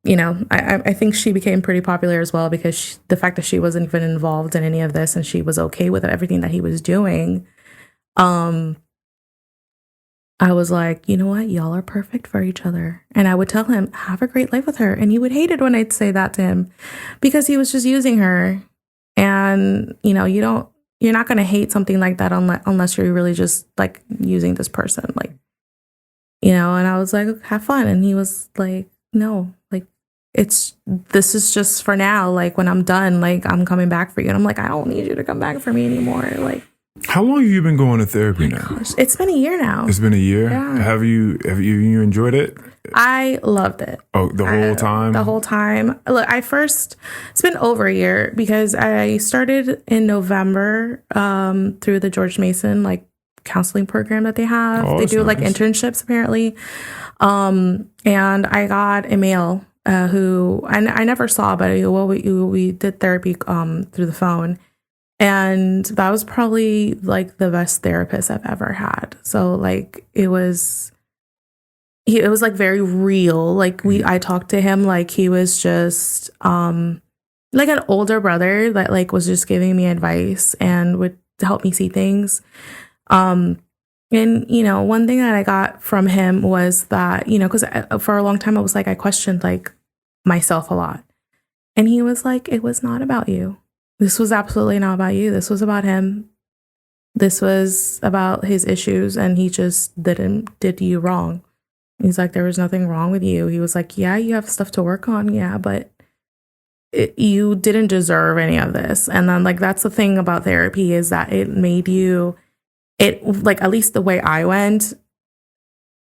you know, I think she became pretty popular as well because the fact that she wasn't even involved in any of this and she was okay with everything that he was doing. I was like, you know what? Y'all are perfect for each other. And I would tell him, have a great life with her. And he would hate it when I'd say that to him because he was just using her. And, you know, you're not going to hate something like that unless you're really just like using this person. Like, you know, and I was like, have fun. And he was like, no, like, this is just for now. Like when I'm done, like I'm coming back for you. And I'm like, I don't need you to come back for me anymore. Like, how long have you been going to therapy now? gosh, it's been a year now. It's been a year? Yeah. Have you enjoyed it? I loved it. Oh, the whole time? The whole time. Look, it's been over a year because I started in November through the George Mason like counseling program that they have. Oh, they do nice. like internships apparently. And I got a male who I never saw, but we did therapy through the phone. And that was probably like the best therapist I've ever had. So like it was like very real. Like I talked to him like he was just like an older brother that like was just giving me advice and would help me see things. And you know, one thing that I got from him was that, you know, because for a long time I was like I questioned like myself a lot. And he was like, it was not about you. This was absolutely not about you. This was about him. This was about his issues, and he just did you wrong. He's like, there was nothing wrong with you. He was like, yeah, you have stuff to work on. Yeah, but you didn't deserve any of this. And then like, that's the thing about therapy is that it made you, like, at least the way I went,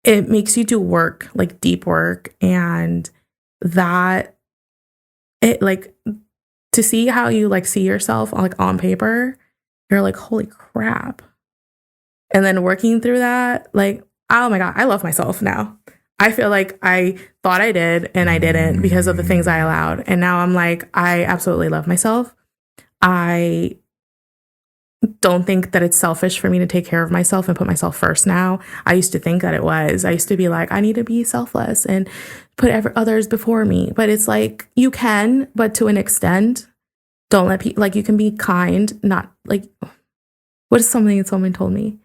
it makes you do work, like deep work. And that it like, to see how you like see yourself like on paper, you're like, holy crap. And then working through that, like, oh my God, I love myself now. I feel like I thought I did and I didn't because of the things I allowed. And now I'm like, I absolutely love myself. I don't think that it's selfish for me to take care of myself and put myself first now. I used to think that it was. I used to be like, I need to be selfless and put others before me. But it's like, you can, but to an extent. Don't let people, like, you can be kind, not like, what is something that someone told me?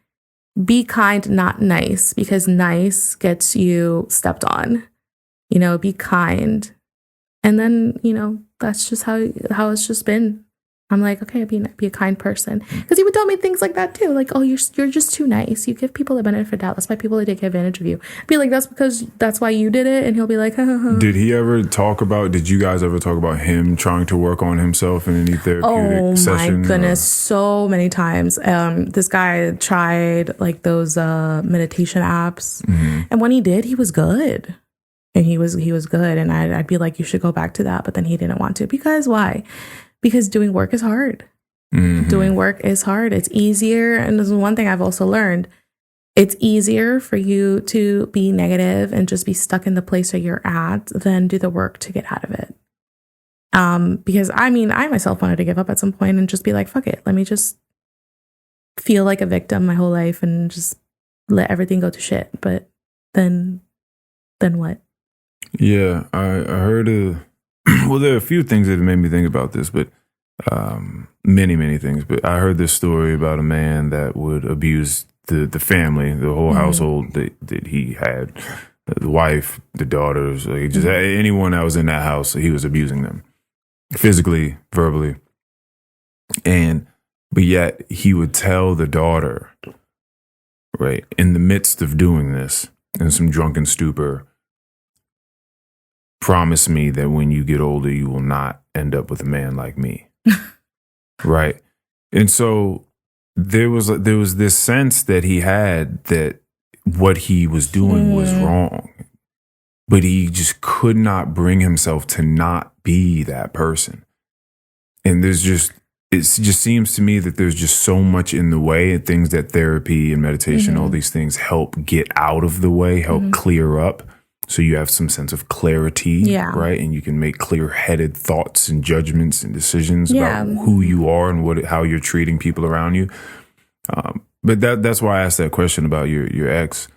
Be kind, not nice, because nice gets you stepped on. You know, be kind. And then, you know, that's just how it's just been. I'm like, okay, be a kind person. Because he would tell me things like that too. Like, oh, you're just too nice. You give people the benefit of the doubt. That's why people take advantage of you. Be like, that's why you did it. And he'll be like, ha, ha, ha. Did you guys ever talk about him trying to work on himself in any therapeutic session? Oh my goodness, so many times. This guy tried like those meditation apps. Mm-hmm. And when he did, he was good. And he was good. And I'd be like, you should go back to that. But then he didn't want to. Because why? Because doing work is hard. Mm-hmm. Doing work is hard. It's easier. And this is one thing I've also learned. It's easier for you to be negative and just be stuck in the place that you're at than do the work to get out of it. Because I mean, I myself wanted to give up at some point and just be like, fuck it. Let me just feel like a victim my whole life and just let everything go to shit. But then what? Yeah, I heard well, there are a few things that made me think about this, but many things. But I heard this story about a man that would abuse the family, the whole household that he had, the wife, the daughters, like just anyone that was in that house. He was abusing them physically, verbally, but yet he would tell the daughter, right, in the midst of doing this, in some drunken stupor, promise me that when you get older, you will not end up with a man like me. Right. And so there was this sense that he had that what he was doing was wrong, but he just could not bring himself to not be that person. And it just seems to me that there's just so much in the way, and things that therapy and meditation, all these things help get out of the way, help clear up, so you have some sense of clarity, Yeah. right? And you can make clear-headed thoughts and judgments and decisions Yeah. about who you are and how you're treating people around you. But that's why I asked that question about your ex,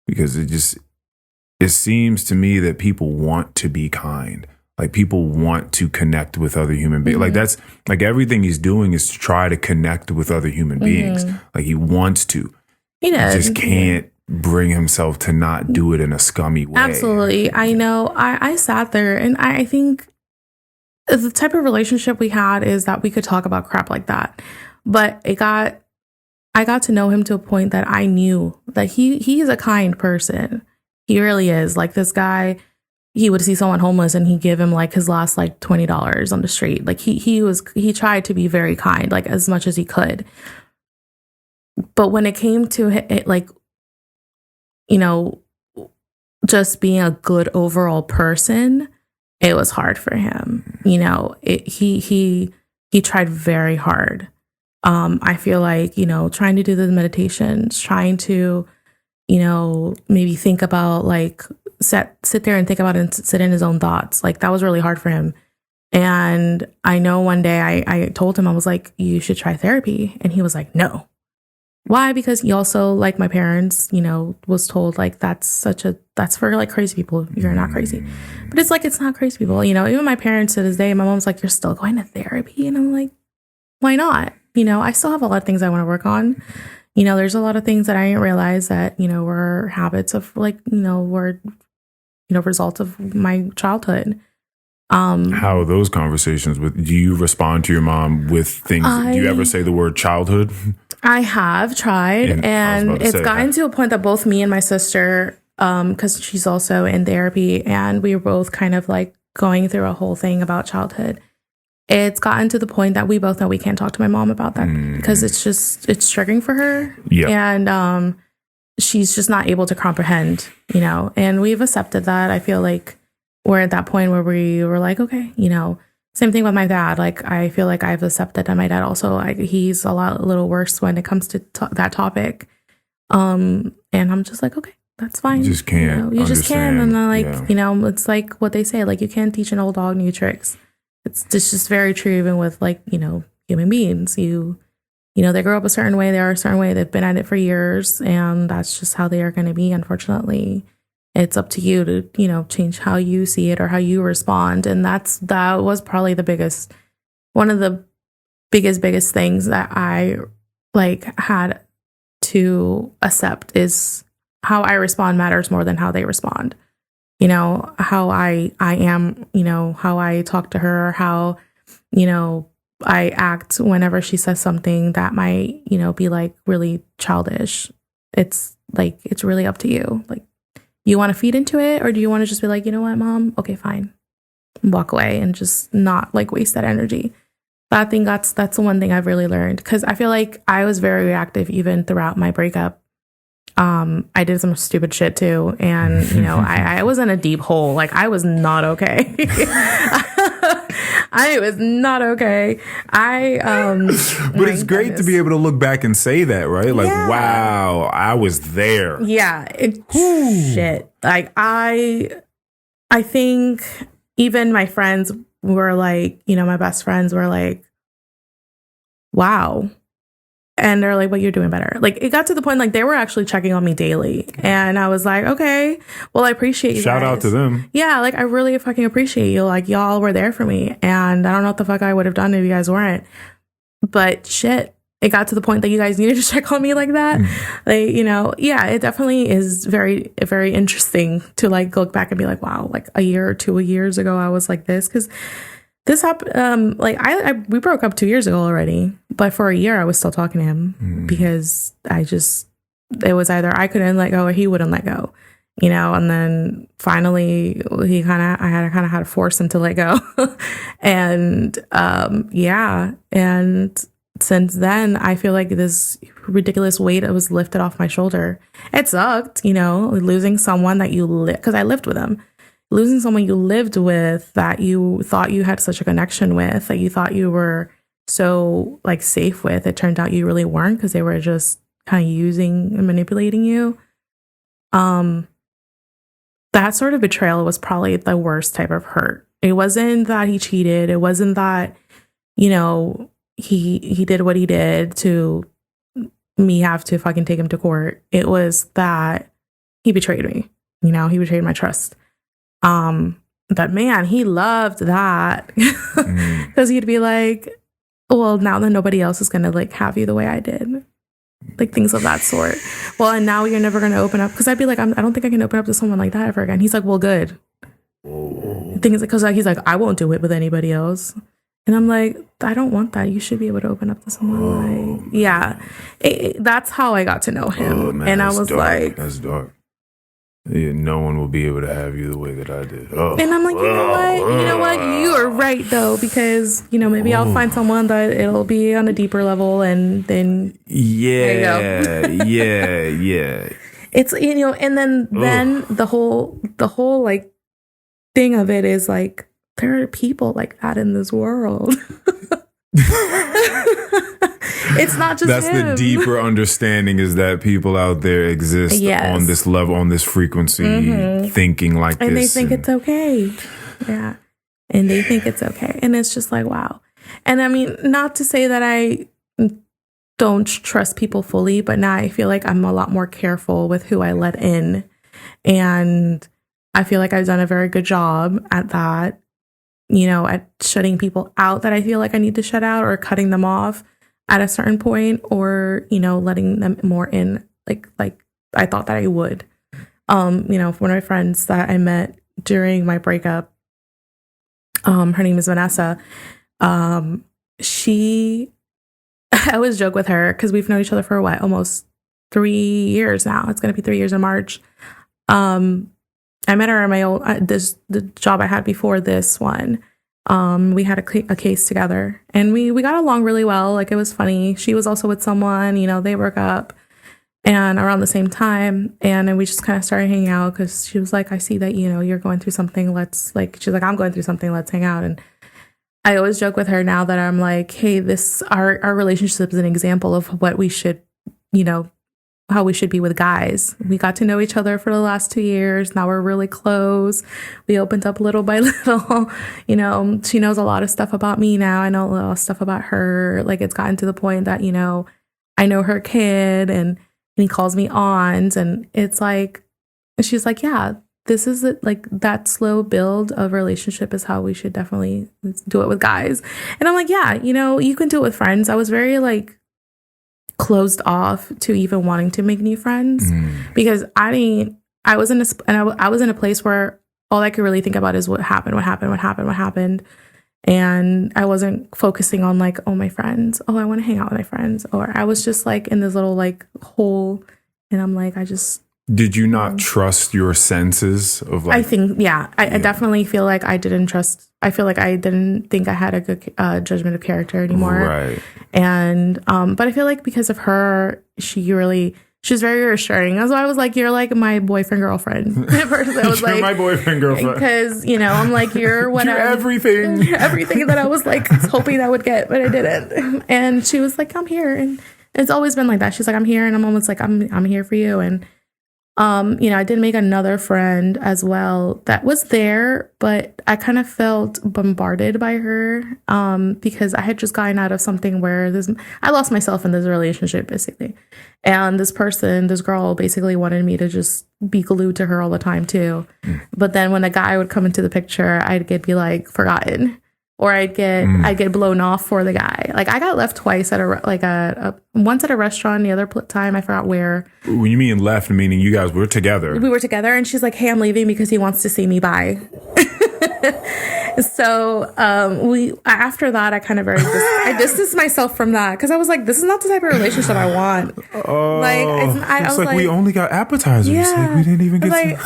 because it seems to me that people want to be kind. Like, people want to connect with other human beings. Like, that's like everything he's doing is to try to connect with other human beings. Like, he wants to. He does. He just can't bring himself to not do it in a scummy way. Absolutely. I know. I sat there, and I think the type of relationship we had is that we could talk about crap like that. But I got to know him to a point that I knew that he is a kind person. He really is. Like, this guy, he would see someone homeless and he'd give him like his last like $20 on the street. Like, he tried to be very kind, like, as much as he could. But when it came to it, like, you know, just being a good overall person, it was hard for him. You know, he tried very hard. I feel like, you know, trying to do the meditations, trying to, you know, maybe think about, like, sit there and think about it and sit in his own thoughts. Like, that was really hard for him. And I know one day I told him, I was like, you should try therapy. And he was like, no. Why? Because he also, like my parents, you know, was told, like, that's for like crazy people. You're not crazy. But it's like, it's not crazy people. You know, even my parents to this day, my mom's like, you're still going to therapy? And I'm like, why not? You know, I still have a lot of things I want to work on. You know, there's a lot of things that I didn't realize that, you know, were habits of, like, you know, were, you know, results of my childhood. How are those conversations do you respond to your mom with things? Do you ever say the word childhood? I have tried, and it's gotten to a point that both me and my sister, because she's also in therapy, and we were both kind of like going through a whole thing about childhood. It's gotten to the point that we both know we can't talk to my mom about that because it's triggering for her. Yeah. And she's just not able to comprehend, you know, and we've accepted that. I feel like we're at that point where we were like, okay, you know, same thing with my dad. Like, I feel like I've accepted that my dad also, he's a little worse when it comes to that topic. And I'm just like, okay, that's fine. You just can't. You know, you just can't. And then, like, you know, it's like what they say, like, you can't teach an old dog new tricks. It's just very true, even with, like, you know, human beings. You know, they grow up a certain way, they are a certain way, they've been at it for years, and that's just how they are going to be, unfortunately. It's up to you to, you know, change how you see it or how you respond. And that was probably one of the biggest things that I, like, had to accept is how I respond matters more than how they respond. You know, how I am, you know, how I talk to her, how, you know, I act whenever she says something that might, you know, be like really childish. It's like, it's really up to you. Like, you want to feed into it, or do you want to just be like, you know what, mom? Okay, fine. Walk away and just not, like, waste that energy. But I think that's the one thing I've really learned, because I feel like I was very reactive even throughout my breakup. I did some stupid shit too. And, you know, I was in a deep hole. Like, I was not okay. I was not okay. But it's great to be able to look back and say that, right? Like, wow, I was there. Yeah. Shit. Like, I think even my friends were like, you know, my best friends were like, wow. And they're like, well, you're doing better. Like, it got to the point, like, they were actually checking on me daily. And I was like, okay, well, I appreciate you Shout guys. out to them. Yeah, like, I really fucking appreciate you. Like, y'all were there for me. And I don't know what the fuck I would have done if you guys weren't. But shit, it got to the point that you guys needed to check on me like that. Like, you know, yeah, it definitely is very, very interesting to, like, look back and be like, wow, like, a year or 2 years ago, I was like this. Because this happened, like, we broke up 2 years ago already, but for a year I was still talking to him because it was either I couldn't let go or he wouldn't let go, you know. And then finally I kind of had to force him to let go. And yeah, and since then I feel like this ridiculous weight was lifted off my shoulder. It sucked, you know, losing someone that because I lived with him. Losing someone you lived with, that you thought you had such a connection with, that you thought you were so, like, safe with. It turned out you really weren't, because they were just kind of using and manipulating you. that sort of betrayal was probably the worst type of hurt. It wasn't that he cheated. It wasn't that, you know, he did what he did to me have to fucking take him to court. It was that he betrayed me. You know, he betrayed my trust. But man, he loved that because he'd be like, well, now that nobody else is going to like have you the way I did. Like things of that sort. Well, and now you're never going to open up. Because I'd be like, I don't think I can open up to someone like that ever again. He's like, well, good. The thing is, because he's like, I won't do it with anybody else. And I'm like, I don't want that. You should be able to open up to someone like, yeah. That's how I got to know him. Oh, man, and I was dark. like, that's dark. Yeah, no one will be able to have you the way that I did. Oh. And I'm like, you know what? You are right though, because you know maybe I'll find someone that it'll be on a deeper level, and then yeah. It's you know, and then the whole like thing of it is like there are people like that in this world. It's not just that's him. The deeper understanding is that people out there exist on this level, on this frequency, thinking like and this. And they think it's okay. Yeah. And they think it's okay. And it's just like, wow. And I mean, not to say that I don't trust people fully, but now I feel like I'm a lot more careful with who I let in. And I feel like I've done a very good job at that, you know, at shutting people out that I feel like I need to shut out, or cutting them off at a certain point, or, you know, letting them more in like I thought that I would. You know, one of my friends that I met during my breakup, her name is Vanessa. I always joke with her because we've known each other for almost 3 years now. It's going to be 3 years in March. I met her in my old, the job I had before this one. We had a case together, and we got along really well. Like, it was funny. She was also with someone, you know, they broke up and around the same time. And then we just kind of started hanging out because she was like, I see that, you know, you're going through something. She's like, I'm going through something. Let's hang out. And I always joke with her now that I'm like, hey, our relationship is an example of what we should, you know, how we should be with guys. We got to know each other for the last 2 years. Now we're really close. We opened up little by little. You know, she knows a lot of stuff about me now. I know a lot of stuff about her. Like, it's gotten to the point that, you know, I know her kid, and he calls me aunt, and it's like, she's like, yeah, this is it. Like, that slow build of relationship is how we should definitely do it with guys. And I'm like, yeah, you know, you can do it with friends. I was very like closed off to even wanting to make new friends because I was in a place where all I could really think about is what happened. And I wasn't focusing on like, oh, my friends. Oh, I want to hang out with my friends. Or I was just like in this little like hole. And I'm like, Did you not trust your senses of like? I think, yeah. I definitely feel like I didn't trust. I feel like I didn't think I had a good judgment of character anymore. Right. And, but I feel like because of her, she's very reassuring. That's why I was like, you're like my boyfriend, girlfriend. At first I was you're like, my boyfriend, girlfriend. Because, you know, I'm like, you're everything. Everything that I was like hoping I would get, but I didn't. And she was like, I'm here. And it's always been like that. She's like, I'm here. And I'm almost like, I'm here for you. And, you know, I did make another friend as well that was there, but I kind of felt bombarded by her because I had just gotten out of something where I lost myself in this relationship, basically. And this girl basically wanted me to just be glued to her all the time, too. But then when a guy would come into the picture, I'd be like forgotten. Or I'd get blown off for the guy. Like, I got left twice at once at a restaurant. The other time I forgot where. When you mean left, meaning you guys were together. We were together, and she's like, "Hey, I'm leaving because he wants to see me. Bye." So after that, I kind of I distanced myself from that because I was like, "This is not the type of relationship I want." Oh, I was like, we only got appetizers. Yeah, like, we didn't even get.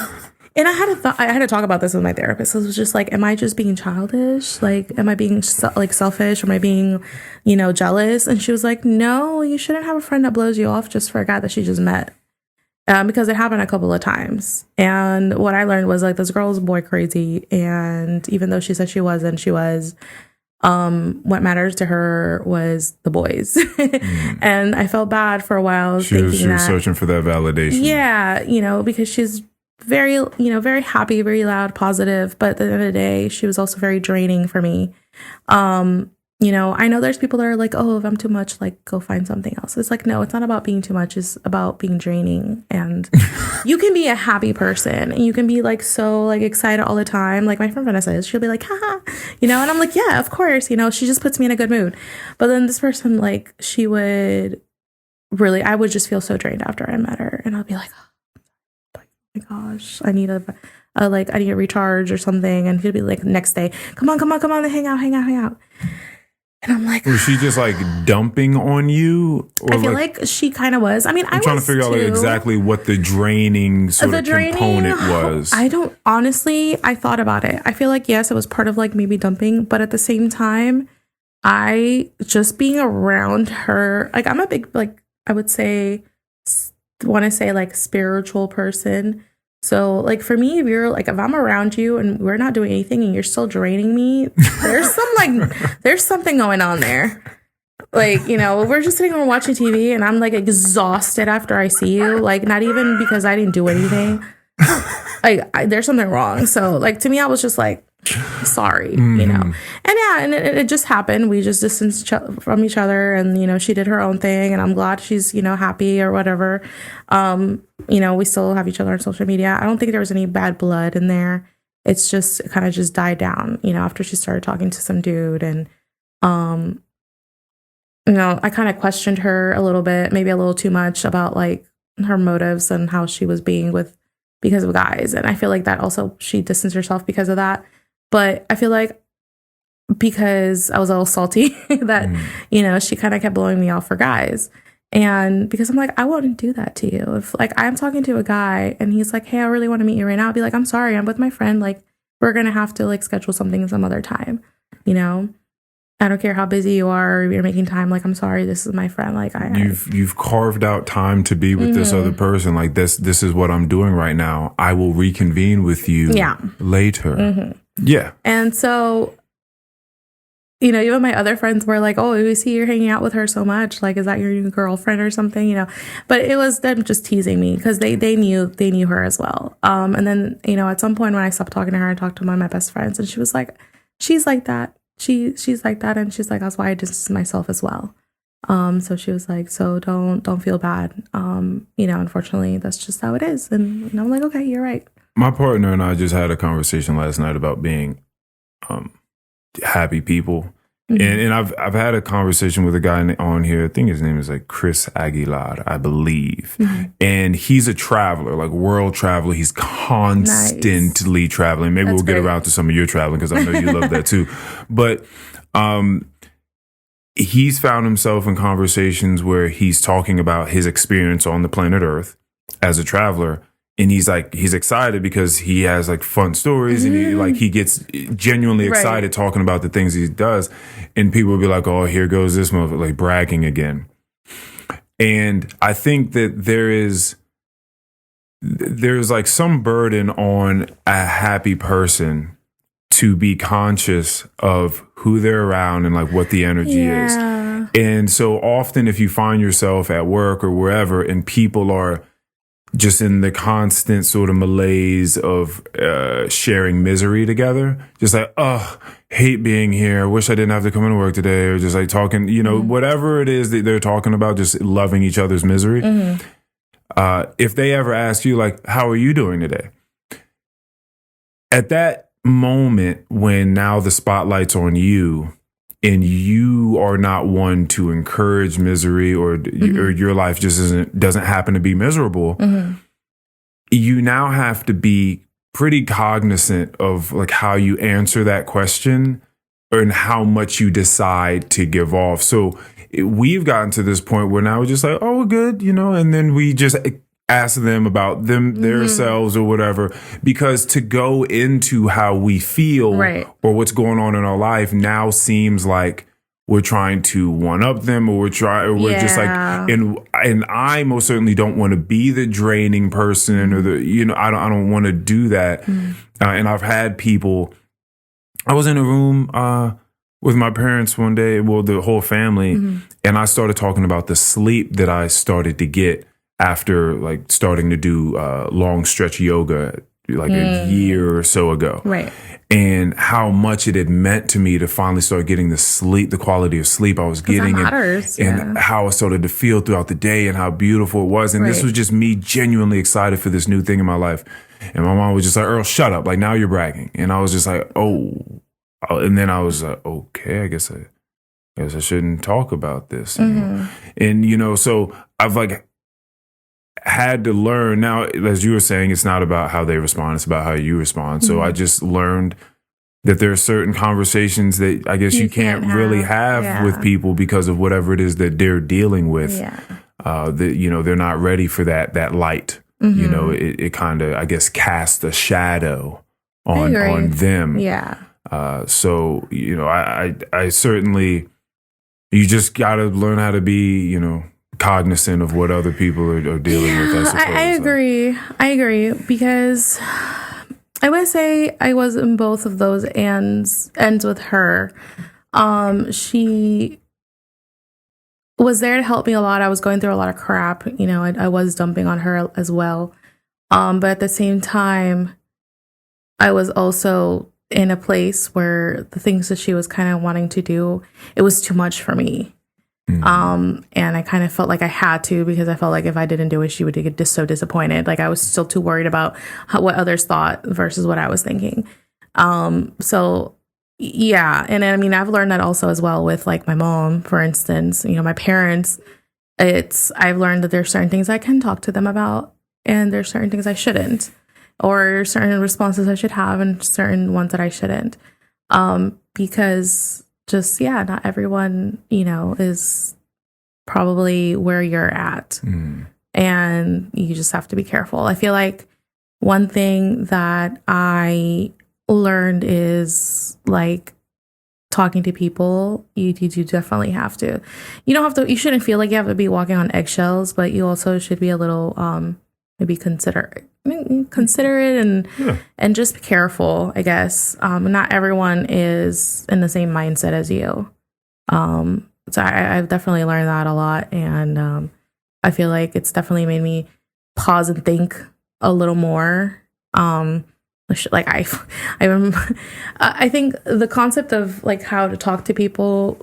And I had to talk about this with my therapist. It was just like, am I just being childish? Like, am I being selfish? Or am I being, you know, jealous? And she was like, no, you shouldn't have a friend that blows you off just for a guy that she just met. Because it happened a couple of times. And what I learned was like, this girl is boy crazy. And even though she said she wasn't, she was. What matters to her was the boys. And I felt bad for a while. She was searching for that validation. Yeah, you know, because she's very, very happy, very loud, positive. But at the end of the day, she was also very draining for me. I know there's people that are like, oh, if I'm too much, like, go find something else. It's like, no, it's not about being too much. It's about being draining. And you can be a happy person and you can be like so like excited all the time. Like my friend Vanessa is, she'll be like, haha, and I'm like, yeah, of course, she just puts me in a good mood. But then this person, like, she would really, I would just feel so drained after I met her. And I'll be like, oh my gosh, I need I need a recharge or something. And she'd be like, next day, come on, hang out. And I'm like, was she just like dumping on you? Or I feel like she kind of was. I mean, I'm trying to figure out like exactly what the draining component was. I don't, honestly, I thought about it. I feel like, yes, it was part of like maybe dumping, but at the same time, I just being around her, like I'm a big, like I would say, want to say like spiritual person. So like for me, if I'm around you and we're not doing anything and you're still draining me, there's something going on there. Like, we're just sitting around watching TV and I'm like exhausted after I see you, like not even because I didn't do anything. Like there's something wrong. So like to me, I was just like, sorry, And yeah, and it just happened. We just distanced from each other and, she did her own thing and I'm glad she's, happy or whatever. We still have each other on social media. I don't think there was any bad blood in there. It's just it kind of just died down, after she started talking to some dude. And, I kind of questioned her a little bit, maybe a little too much about like her motives and how she was being because of guys. And I feel like that also she distanced herself because of that. But I feel like because I was a little salty that, she kind of kept blowing me off for guys. And because I'm like, I wouldn't do that to you. If like I'm talking to a guy and he's like, hey, I really want to meet you right now. I'll be like, I'm sorry, I'm with my friend. Like, we're going to have to like schedule something some other time. I don't care how busy you are or you're making time. Like, I'm sorry, this is my friend. Like you've carved out time to be with this other person. Like this is what I'm doing right now. I will reconvene with you later. Mm-hmm. Yeah. And so, even my other friends were like, oh, we see you're hanging out with her so much. Like, is that your new girlfriend or something? But it was them just teasing me because they knew her as well. And then, at some point when I stopped talking to her, I talked to one of my best friends and she was like, she's like that. She's like that. And she's like, that's why I distanced myself as well. So she was like, so don't feel bad. Unfortunately, that's just how it is. And I'm like, okay, you're right. My partner and I just had a conversation last night about being happy people. Mm-hmm. And I've had a conversation with a guy on here. I think his name is like Chris Aguilar, I believe. Mm-hmm. And he's a traveler, like world traveler. He's constantly traveling. Maybe we'll get around to some of your traveling because I know you love that too. But he's found himself in conversations where he's talking about his experience on the planet Earth as a traveler. And he's excited because he has like fun stories and he gets genuinely excited talking about the things he does. And people will be like, oh, here goes this motherfucker, like bragging again. And I think that there's like some burden on a happy person to be conscious of who they're around and like what the energy is. And so often if you find yourself at work or wherever and people are just in the constant sort of malaise of sharing misery together. Just like, oh, hate being here. Wish I didn't have to come into work today. Or just like talking, whatever it is that they're talking about, just loving each other's misery. Mm-hmm. If they ever ask you, like, how are you doing today? At that moment when now the spotlight's on you, and you are not one to encourage misery or your life just doesn't happen to be miserable, you now have to be pretty cognizant of like how you answer that question and how much you decide to give off. So we've gotten to this point where now we're just like, oh, we're good, and then we just ask them about themselves or whatever, because to go into how we feel or what's going on in our life now seems like we're trying to one up them or we're just like, and I most certainly don't want to be the draining person or I don't want to do that. And I've had people, I was in a room, with my parents one day, well, the whole family, and I started talking about the sleep that I started to get after like starting to do long stretch yoga like a year or so ago. Right. And how much it had meant to me to finally start getting the quality of sleep I was getting, that matters, and how I started to feel throughout the day and how beautiful it was. And this was just me genuinely excited for this new thing in my life. And my mom was just like, Earl, shut up. Like, now you're bragging. And I was just like, oh. And then I was like, okay, I guess I shouldn't talk about this anymore. And, so I've like had to learn now, as you were saying, it's not about how they respond, it's about how you respond. So I just learned that there are certain conversations that I guess you can't really have with people because of whatever it is that they're dealing with. That, they're not ready for that light. It kind of, I guess, casts a shadow on them. So, I certainly, you just got to learn how to be, cognizant of what other people are dealing with. I suppose. I agree because I would say I was in both of those ends with her. She was there to help me a lot. I was going through a lot of crap. I was dumping on her as well. But at the same time, I was also in a place where the things that she was kind of wanting to do, it was too much for me. And I kind of felt like I had to, because I felt like if I didn't do it, she would get so disappointed. Like I was still too worried about what others thought versus what I was thinking. So yeah. And I mean, I've learned that also as well with like my mom, for instance, my parents, I've learned that there's certain things I can talk to them about and there's certain things I shouldn't, or certain responses I should have and certain ones that I shouldn't. Because just, not everyone, is probably where you're at. And you just have to be careful. I feel like one thing that I learned is like talking to people, you definitely have to. You shouldn't feel like you have to be walking on eggshells, but you also should be a little maybe considerate and just be careful, I guess. Not everyone is in the same mindset as you. So I've definitely learned that a lot. And I feel like it's definitely made me pause and think a little more. Like I think the concept of like how to talk to people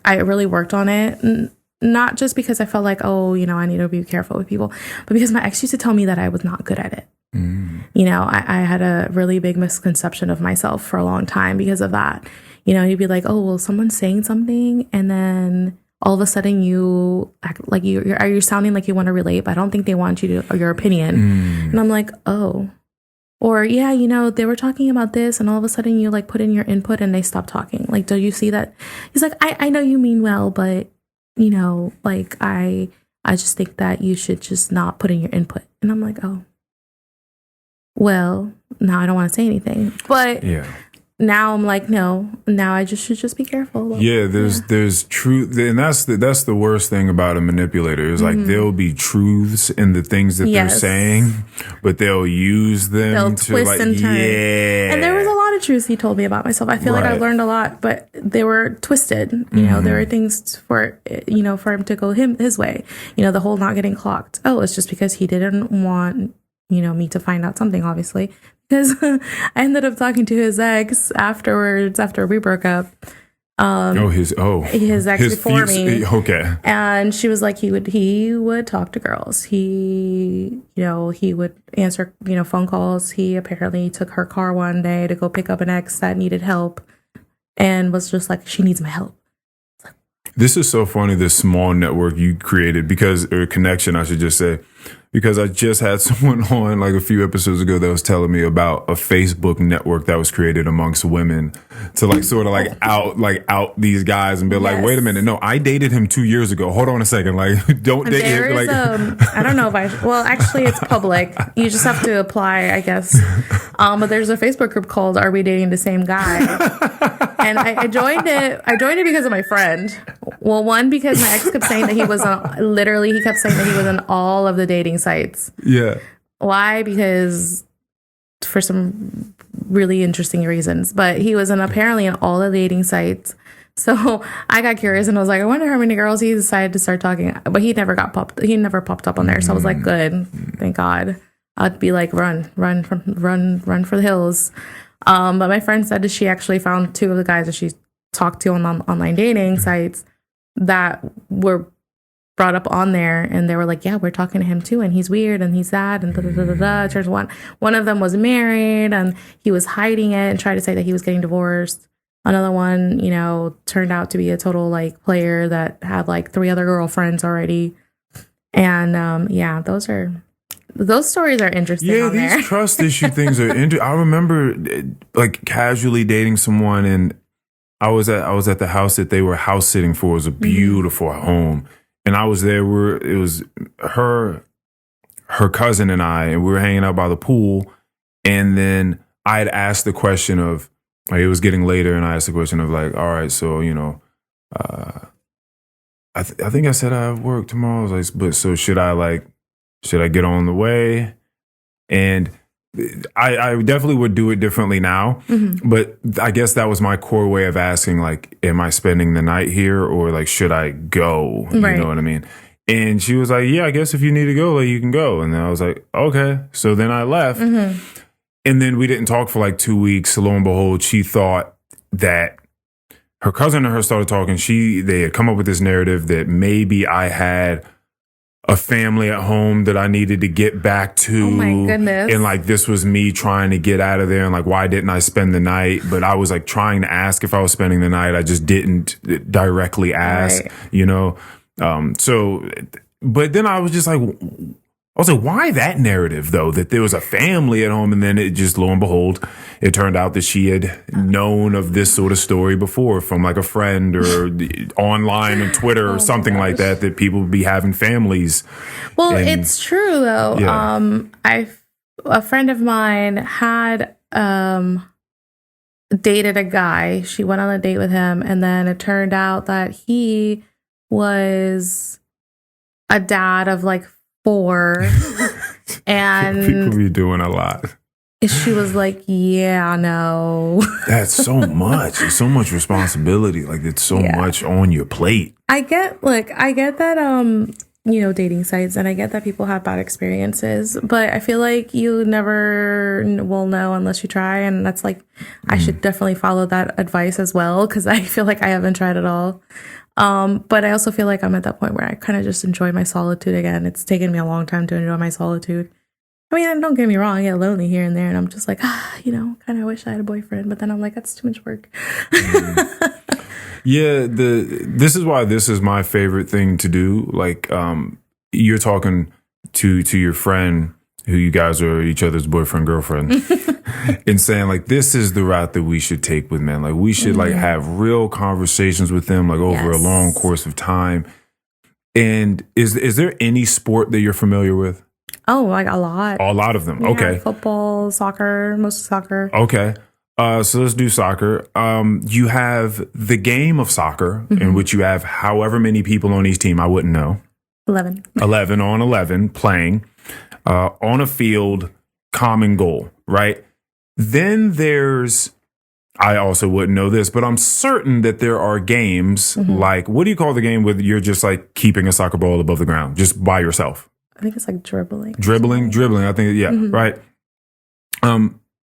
I really worked on it. Not just because I felt like, I need to be careful with people, but because my ex used to tell me that I was not good at it. I had a really big misconception of myself for a long time because of that. He'd be like, oh, well, someone's saying something, and then all of a sudden you act like you're sounding like you want to relate, but I don't think they want your opinion. And I'm like, oh. Or, they were talking about this, and all of a sudden you like put in your input and they stop talking. Like, do you see that? He's like, I know you mean well, but like I just think that you should just not put in your input. And I'm like, oh, well, now I don't want to say anything. But now I'm like, no, now I should just be careful. There's truth. And that's the worst thing about a manipulator is like there'll be truths in the things that they're saying, but they'll use them to twist like, and turn. And there was a lot of truths he told me about myself. I feel like I learned a lot, but they were twisted. There were things for him to go his way. The whole not getting clocked. Oh, it's just because he didn't want, me to find out something, obviously. Because I ended up talking to his ex afterwards, after we broke up. His ex before me. Okay. And she was like, he would talk to girls. He would answer, phone calls. He apparently took her car one day to go pick up an ex that needed help and was just like, she needs my help. This is so funny, this small network you created or connection, I should just say. Because I just had someone on like a few episodes ago that was telling me about a Facebook network that was created amongst women to like sort of like out these guys and be like, wait a minute, no, I dated him 2 years ago. Hold on a second, like don't date him. Like I don't know if well, actually, it's public. You just have to apply, I guess. But there's a Facebook group called "Are We Dating the Same Guy?" And I joined it. I joined it because of my friend. Well, one, because my ex kept saying that he was he kept saying that he was on all of the dating sites. Yeah. Why? Because for some really interesting reasons. But he was apparently on all the dating sites So I got curious and I was like, I wonder how many girls he decided to start talking. But he never popped up on there. So I was like, good, thank God. I'd be like, run for the hills. But my friend said that she actually found 2 of the guys that she talked to on online dating sites that were brought up on there, and they were like, yeah, we're talking to him too, and he's weird and he's that, and da. Turns one of them was married and he was hiding it and tried to say that he was getting divorced. Another one, turned out to be a total like player that had like 3 other girlfriends already. And those stories are interesting. Yeah, on these there. trust issue things are interesting. I remember like casually dating someone, and I was at the house that they were house sitting for. It was a beautiful home. And I was there where it was her cousin and I, and we were hanging out by the pool. And then I had asked the question of, like, it was getting later, and I asked the question of like, all right, so, I think I said I have work tomorrow. I was like, but so should I get on the way? And I definitely would do it differently now, but I guess that was my core way of asking, like, am I spending the night here, or like, should I go? Right. You know what I mean? And she was like, yeah, I guess if you need to go, like, you can go. And then I was like, okay. So then I left, and then we didn't talk for like 2 weeks. Lo and behold, she thought that her cousin and her started talking. They had come up with this narrative that maybe I had a family at home that I needed to get back to. Oh my goodness. And like, this was me trying to get out of there. And like, why didn't I spend the night? But I was like trying to ask if I was spending the night. I just didn't directly ask, but then I was just like, why that narrative though, that there was a family at home? And then it just, lo and behold, it turned out that she had known of this sort of story before from like a friend or online on Twitter or something like that people would be having families. Well, it's true though. Yeah. A friend of mine had dated a guy. She went on a date with him, and then it turned out that he was a dad of like 4. And people be doing a lot. She was like, yeah, no. That's so much. It's so much responsibility. Like, it's so much on your plate. I get that, dating sites, and I get that people have bad experiences, but I feel like you never will know unless you try. And that's like, I should definitely follow that advice as well, because I feel like I haven't tried at all. But I also feel like I'm at that point where I kind of just enjoy my solitude again. It's taken me a long time to enjoy my solitude. I mean, don't get me wrong, I get lonely here and there, and I'm just like, kind of wish I had a boyfriend. But then I'm like, that's too much work. Yeah, this is why this is my favorite thing to do. Like, you're talking to your friend who you guys are each other's boyfriend, girlfriend, and saying like, this is the route that we should take with men. Like, we should like have real conversations with them, like over a long course of time. And is there any sport that you're familiar with? Oh, like a lot. A lot of them. Yeah, okay. Football, soccer, most soccer. Okay. So let's do soccer. You have the game of soccer in which you have however many people on each team. I wouldn't know. 11 on 11 playing on a field, common goal, right? Then I also wouldn't know this, but I'm certain that there are games like, what do you call the game where you're just like keeping a soccer ball above the ground, just by yourself? I think it's like dribbling. Dribbling. I think, right.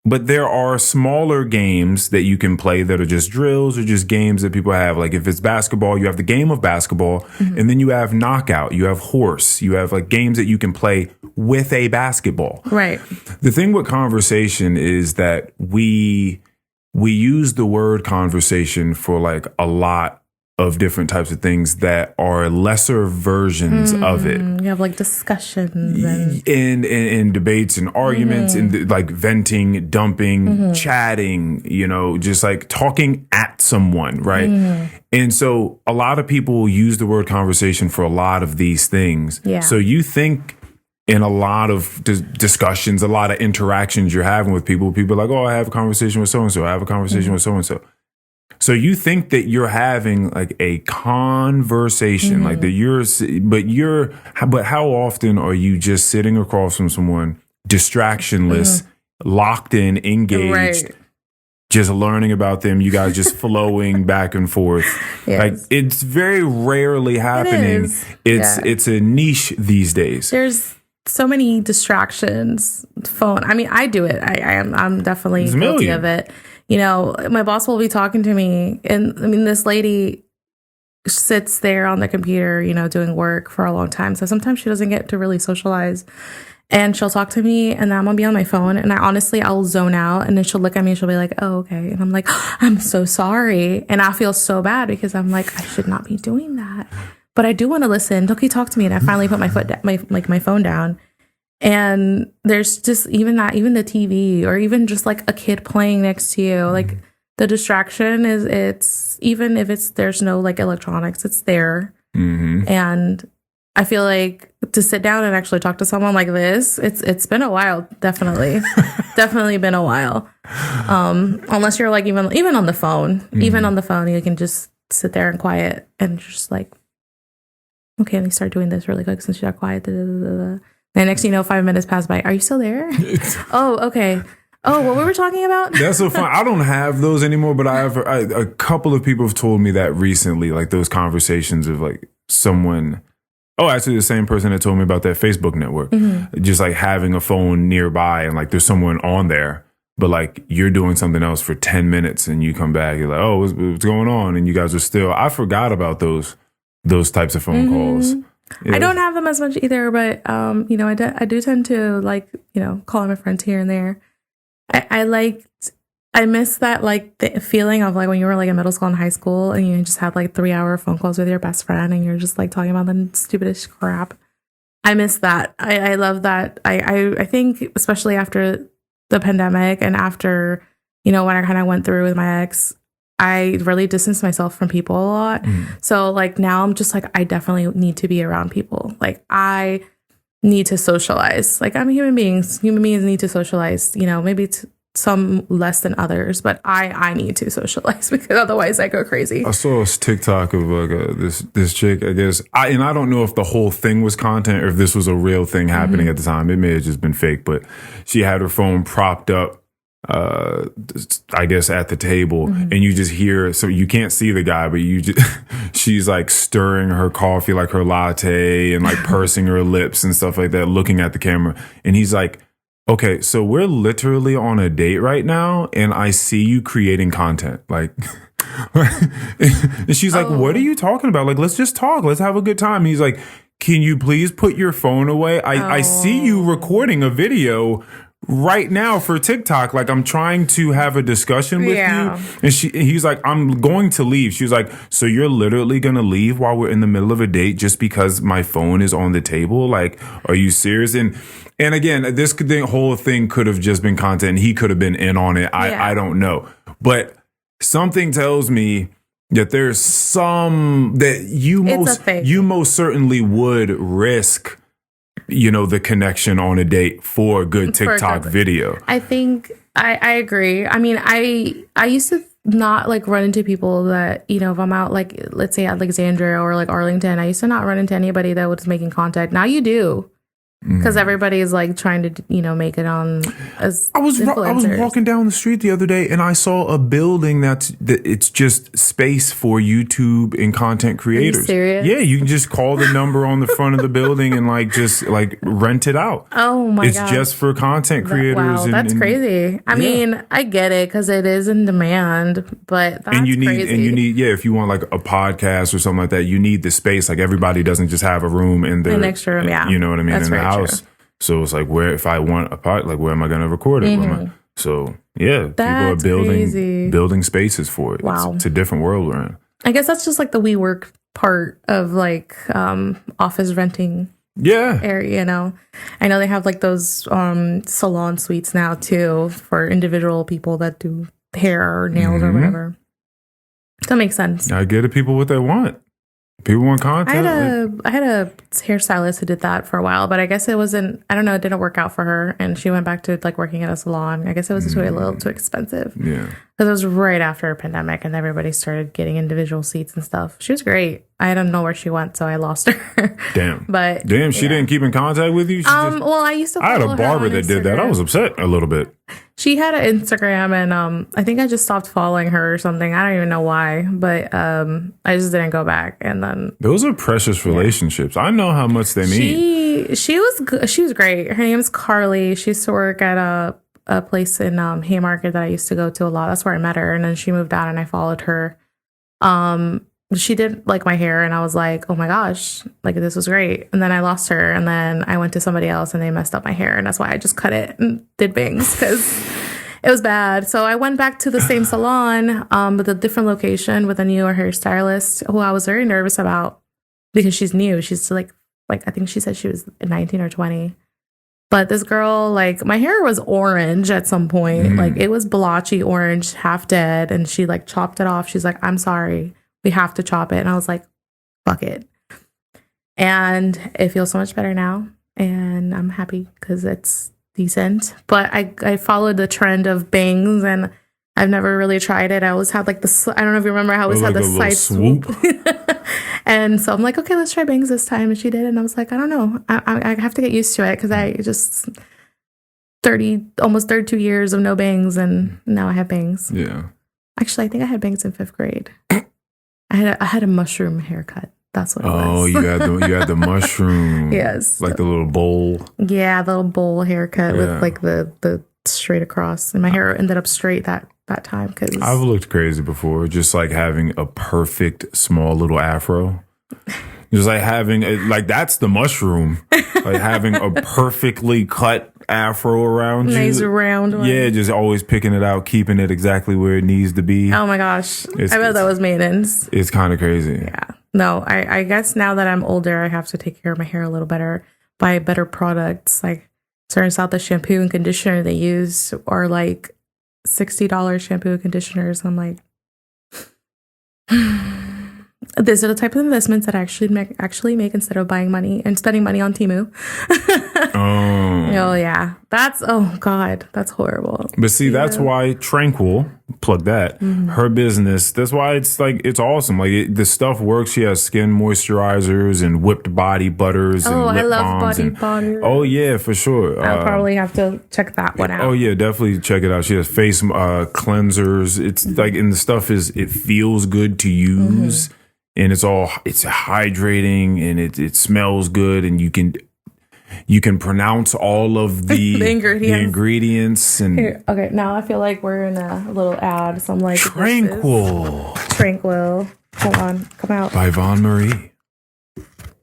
But there are smaller games that you can play that are just drills or just games that people have. Like if it's basketball, you have the game of basketball, and then you have knockout, you have horse, you have like games that you can play with a basketball. Right. The thing with conversation is that we use the word conversation for like a lot of different types of things that are lesser versions of it. You have like discussions and debates and arguments and like venting, dumping, chatting, just like talking at someone, right? And so a lot of people use the word conversation for a lot of these things. Yeah. So you think in a lot of discussions, a lot of interactions you're having with people are like, oh, I have a conversation with so-and-so. I have a conversation with so-and-so. So you think that you're having like a conversation, like that but how often are you just sitting across from someone, distractionless, locked in, engaged, just learning about them, you guys just flowing back and forth. Yes. Like it's very rarely happening. It's a niche these days. There's so many distractions. Phone. I mean, I do it. I'm definitely guilty of it. You know, my boss will be talking to me, and I mean, this lady sits there on the computer, you know, doing work for a long time. So sometimes she doesn't get to really socialize. And she'll talk to me, and then I'm gonna be on my phone, and I'll zone out, and then she'll look at me and she'll be like, "Oh, okay," and I'm like, oh, "I'm so sorry," and I feel so bad because I'm like, I should not be doing that, but I do want to listen. Okay, talk to me, and I finally put my phone down, and there's just even the TV or even just like a kid playing next to you, like the distraction it's even if there's no like electronics, it's there, and I feel like to sit down and actually talk to someone like this, it's been a while, definitely. Definitely been a while. Unless you're like even on the phone. Even on the phone, you can just sit there and quiet and just like, okay, let me start doing this really quick since you got quiet. And next thing you know, 5 minutes pass by. Are you still there? Oh, okay. Oh, what we were talking about? That's so fun. I don't have those anymore, but a couple of people have told me that recently, like those conversations of like someone... Oh, actually, the same person that told me about that Facebook network. Just like having a phone nearby and like there's someone on there, but like you're doing something else for 10 minutes and you come back, you're like, oh, what's going on? And you guys are still, I forgot about those types of phone calls. Yeah. I don't have them as much either, but, you know, I do tend to like, you know, call my friends here and there. I miss that, like, the feeling of, like, when you were, like, in middle school and high school and you just had, like, 3-hour phone calls with your best friend and you're just, like, talking about the stupidest crap. I miss that. I love that. I think, especially after the pandemic and after, you know, when I kind of went through with my ex, I really distanced myself from people a lot. So, like, now I'm just, like, I definitely need to be around people. Like, I need to socialize. Like, I'm a human being. Human beings need to socialize, you know, maybe it's some less than others, but I need to socialize because otherwise I go crazy. I saw a TikTok of like this chick, I guess. I don't know if the whole thing was content or if this was a real thing happening at the time. It may have just been fake, but she had her phone propped up, I guess at the table, and you just hear, so you can't see the guy, but you just, she's like stirring her coffee, like her latte, and like pursing her lips and stuff like that, looking at the camera, and he's like, okay, so we're literally on a date right now, and I see you creating content. Like, and she's like, what are you talking about? Like, let's just talk. Let's have a good time. And he's like, can you please put your phone away? I see you recording a video right now for TikTok. Like, I'm trying to have a discussion with you. And he's like, I'm going to leave. She was like, so you're literally going to leave while we're in the middle of a date just because my phone is on the table? Like, are you serious? And again, the whole thing could have just been content. He could have been in on it. I don't know. But something tells me that there's some that you most certainly would risk, you know, the connection on a date for a good TikTok video. I think I agree. I mean, I used to not like run into people that, you know, if I'm out, like, let's say Alexandria or like Arlington, I used to not run into anybody that was making contact. Now you do. Because everybody is like trying to, you know, make it on as I was walking down the street the other day and I saw a building it's just space for YouTube and content creators. Are you serious? Yeah, you can just call the number on the front of the building and like just like rent it out. Oh my god, it's just for content creators. Wow, that's crazy. I mean, I get it because it is in demand, but that's crazy. And you need if you want like a podcast or something like that, you need the space. Like everybody doesn't just have a room in their an extra room. Yeah, you know what I mean. That's in the house. True. So it's like, where if I want a part, like where am I going to record it? So yeah, that's people are building spaces for it. Wow, it's a different world we're in. I guess that's just like the WeWork part of like office renting. Yeah, area. You know, I know they have like those salon suites now too for individual people that do hair or nails or whatever. That makes sense. I get it. People what they want. People want content. I had a hairstylist who did that for a while, but I guess it wasn't. I don't know. It didn't work out for her, and she went back to like working at a salon. I guess it was a little too expensive. Yeah, because it was right after a pandemic, and everybody started getting individual seats and stuff. She was great. I don't know where she went, so I lost her. Damn. But she didn't keep in contact with you. Well, I used to. I had a barber that did that. I was upset a little bit. She had an Instagram, and I think I just stopped following her or something. I don't even know why, but I just didn't go back. And then those are precious relationships. I know how much they mean. She was good. She was great. Her name's Carly. She used to work at a place in Haymarket that I used to go to a lot. That's where I met her, and then she moved out, and I followed her. She did like my hair, and I was like, oh my gosh, like this was great. And then I lost her, and then I went to somebody else, and they messed up my hair, and that's why I just cut it and did bangs because it was bad. So I went back to the same salon, but a different location with a newer hairstylist who I was very nervous about because she's new. She's like I think she said she was 19 or 20. But this girl, like, my hair was orange at some point. Like, it was blotchy orange, half dead. And she, like, chopped it off. She's like, I'm sorry. We have to chop it. And I was like, fuck it. And it feels so much better now. And I'm happy because it's decent. But I followed the trend of bangs, and I've never really tried it. I always had, like, I don't know if you remember, I always had the side swoop. And so I'm like, okay, let's try bangs this time. And she did. And I was like, I don't know. I have to get used to it because I just almost 32 years of no bangs. And now I have bangs. Yeah. Actually, I think I had bangs in 5th grade. I had a mushroom haircut. That's what it was. Oh, you had the mushroom. Yes. Like the little bowl. Yeah, the little bowl haircut with like the straight across. And my hair ended up straight that time because I've looked crazy before, just like having a perfect small little afro. Just like having like that's the mushroom, like having a perfectly cut afro around you. Nice round one. Yeah, just always picking it out, keeping it exactly where it needs to be. Oh my gosh, I bet that was maintenance. It's kind of crazy. Yeah. No, I guess now that I'm older, I have to take care of my hair a little better, buy better products. Like, turns out the shampoo and conditioner they use are like $60 shampoo and conditioners. I'm like, these are the type of investments that I actually make instead of buying money and spending money on Temu. Oh yeah, oh god, that's horrible. But see, that's why Tranquil, plug that, her business. That's why it's awesome. Like the stuff works. She has skin moisturizers and whipped body butters. Oh, and lip I love balms body butter. Oh yeah, for sure. I'll probably have to check that one out. Oh yeah, definitely check it out. She has face cleansers. It's like, and the stuff it feels good to use, and it's hydrating, and it smells good, and you can pronounce all of the ingredients. And here, okay, now I feel like we're in a little ad. So I'm like, Tranquil. Hold on, come out. By Von Marie.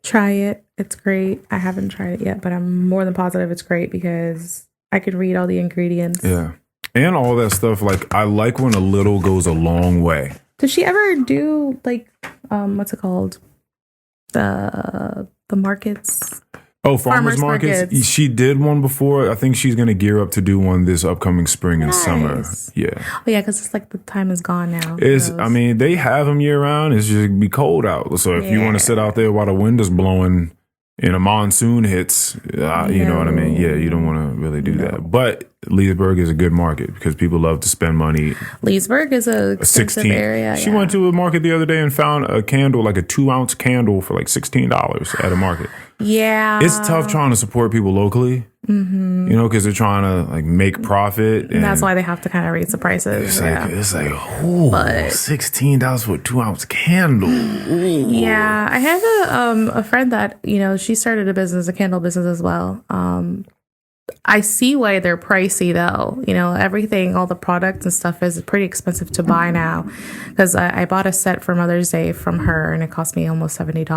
Try it. It's great. I haven't tried it yet, but I'm more than positive it's great because I could read all the ingredients. Yeah. And all that stuff. Like, I like when a little goes a long way. Does she ever do like what's it called? The markets? Oh, farmers markets. She did one before. I think she's going to gear up to do one this upcoming spring and summer. Yeah. Oh, yeah, because it's like the time is gone now. I mean, they have them year round. It's just be cold out. So if you want to sit out there while the wind is blowing and a monsoon hits, you know what I mean? Yeah, you don't want to really do that. But Leesburg is a good market because people love to spend money. Leesburg is a expensive area. She went to a market the other day and found a candle, like a 2-ounce candle for like $16 at a market. Yeah. It's tough trying to support people locally, you know, because they're trying to like make profit. And that's why they have to kind of raise the prices. It's like $16 for a 2-ounce candle. Ooh. Yeah. I have a friend that, you know, she started a candle business as well. I see why they're pricey though. You know, everything, all the products and stuff is pretty expensive to buy now. Because I bought a set for Mother's Day from her and it cost me almost $70.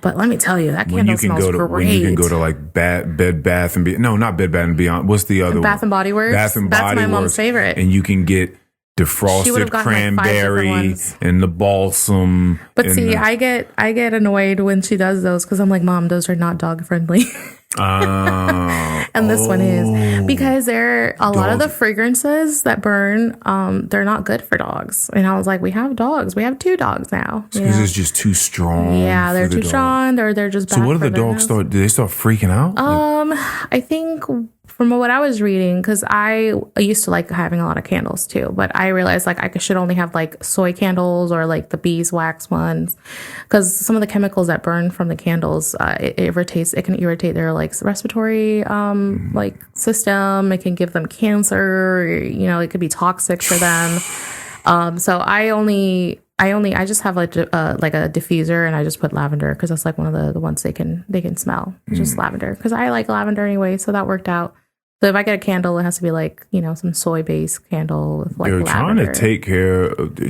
But let me tell you, that candle smells great. When you can go to like Bed Bath and Beyond. No, not Bed Bath and Beyond. What's the other one? Bath and Body Works. Bath and Body Works. That's my mom's favorite. And you can get defrosted cranberry and the balsam. But see, I get annoyed when she does those because I'm like, Mom, those are not dog friendly. And this one is because there are a lot of the fragrances that burn. They're not good for dogs. And I was like, we have dogs. We have 2 dogs now. Because it's just too strong. Yeah, they're too strong. They're just bad. So what do the dogs do they start freaking out? I think from what I was reading, because I used to like having a lot of candles too, but I realized like I should only have like soy candles or like the beeswax ones, because some of the chemicals that burn from the candles, it can irritate their like respiratory like system. It can give them cancer. It could be toxic for them. So I just have like a diffuser, and I just put lavender because that's like one of the ones they can smell. Just lavender, because I like lavender anyway, so that worked out. So if I get a candle, it has to be like some soy based candle with like lavender.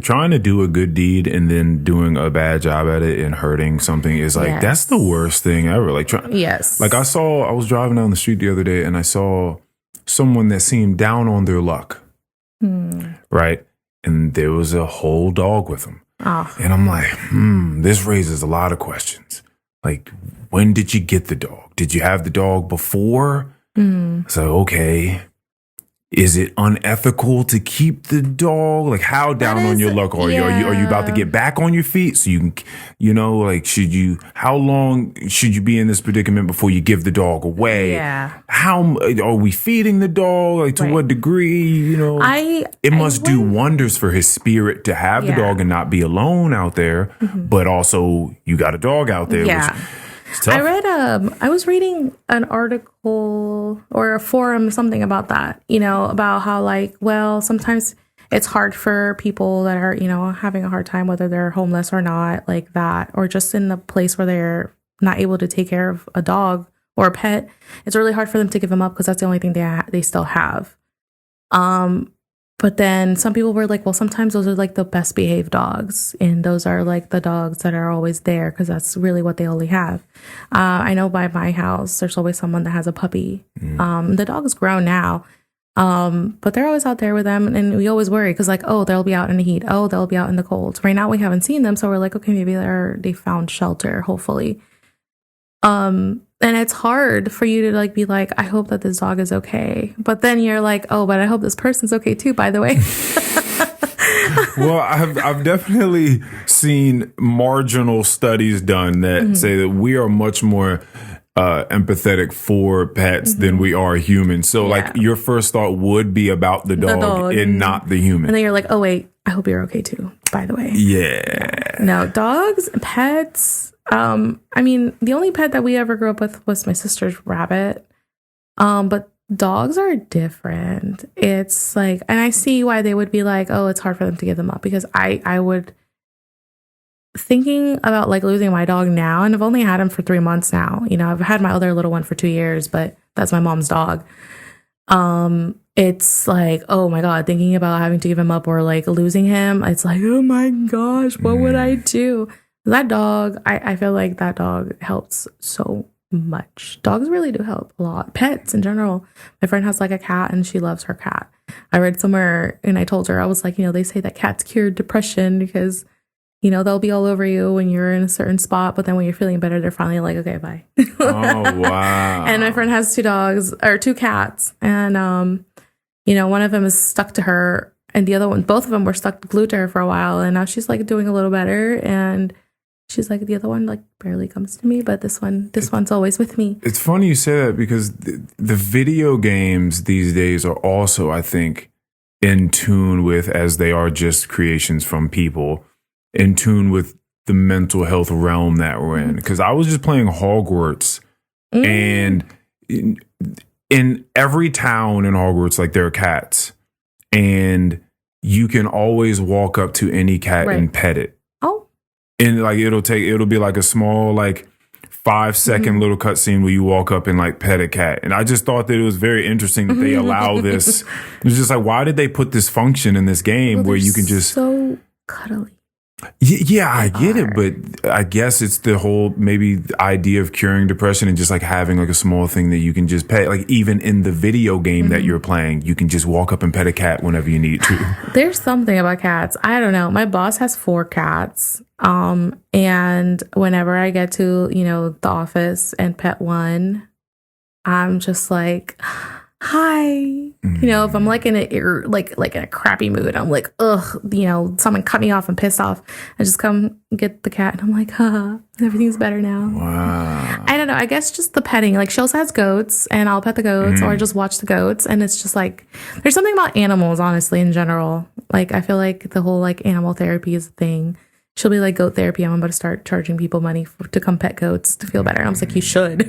Trying to do a good deed and then doing a bad job at it and hurting something is like that's the worst thing ever. Like yes, like I was driving down the street the other day and I saw someone that seemed down on their luck, right? And there was a whole dog with him. Oh. And I'm like, this raises a lot of questions. Like, when did you get the dog? Did you have the dog before? So, okay. Is it unethical to keep the dog? Like, how down on your luck are you? Are you about to get back on your feet? So you can, like, how long should you be in this predicament before you give the dog away? Yeah. How are we feeding the dog? Like, to what degree? It must do wonders for his spirit to have the dog and not be alone out there. But also, you got a dog out there. Yeah. I was reading an article or a forum, something about that, about how like, well, sometimes it's hard for people that are, having a hard time, whether they're homeless or not, like that, or just in the place where they're not able to take care of a dog or a pet. It's really hard for them to give them up because that's the only thing they still have. But then some people were like, well, sometimes those are like the best behaved dogs. And those are like the dogs that are always there because that's really what they only have. I know by my house, there's always someone that has a puppy. The dog is grown now. But they're always out there with them. And we always worry because like, oh, they'll be out in the heat. Oh, they'll be out in the cold. Right now we haven't seen them. So we're like, okay, maybe they found shelter, hopefully. And it's hard for you to like be like, I hope that this dog is okay. But then you're like, oh, but I hope this person's okay too, by the way. Well, I've definitely seen marginal studies done that say that we are much more empathetic for pets than we are humans. So like your first thought would be about the dog and not the human. And then you're like, oh wait, I hope you're okay too, by the way. Yeah. No, dogs, pets. I mean, the only pet that we ever grew up with was my sister's rabbit. But dogs are different. It's like, and I see why they would be like, oh, it's hard for them to give them up, because I would thinking about like losing my dog now, and I've only had him for 3 months now. I've had my other little one for 2 years, but that's my mom's dog. It's like, oh my God, thinking about having to give him up or like losing him. It's like, oh my gosh, what would I do? That dog, I feel like that dog helps so much. Dogs really do help a lot. Pets in general. My friend has like a cat and she loves her cat. I read somewhere and I told her, I was like, they say that cats cure depression because, they'll be all over you when you're in a certain spot. But then when you're feeling better, they're finally like, okay, bye. Oh, wow. And my friend has 2 cats. And, one of them is stuck to her. And the other one, both of them were glued to her for a while. And now she's like doing a little better. And she's like, the other one like barely comes to me, but this one's always with me. It's funny you say that because the video games these days are also, I think, in tune with, as they are just creations from people, in tune with the mental health realm that we're in. Because I was just playing Hogwarts, and in every town in Hogwarts, like there are cats, and you can always walk up to any cat and pet it. And like it'll be like a small like 5-second little cutscene where you walk up and like pet a cat. And I just thought that it was very interesting that they allow this. It's just like, why did they put this function in this game where you can just so cuddly? Yeah, I get it, but I guess it's the whole maybe the idea of curing depression and just like having like a small thing that you can just pet. Like even in the video game that you're playing, you can just walk up and pet a cat whenever you need to. There's something about cats. I don't know. My boss has 4 cats. And whenever I get to, the office and pet one, I'm just like, hi. If I'm like in a crappy mood, I'm like, ugh, someone cut me off and pissed off. I just come get the cat and I'm like, everything's better now. Wow. I don't know. I guess just the petting. Like, she also has goats, and I'll pet the goats or just watch the goats. And it's just like, there's something about animals, honestly, in general. Like, I feel like the whole like animal therapy is a thing. She'll be like, goat therapy. I'm about to start charging people money to come pet goats to feel better. And I was like, you should.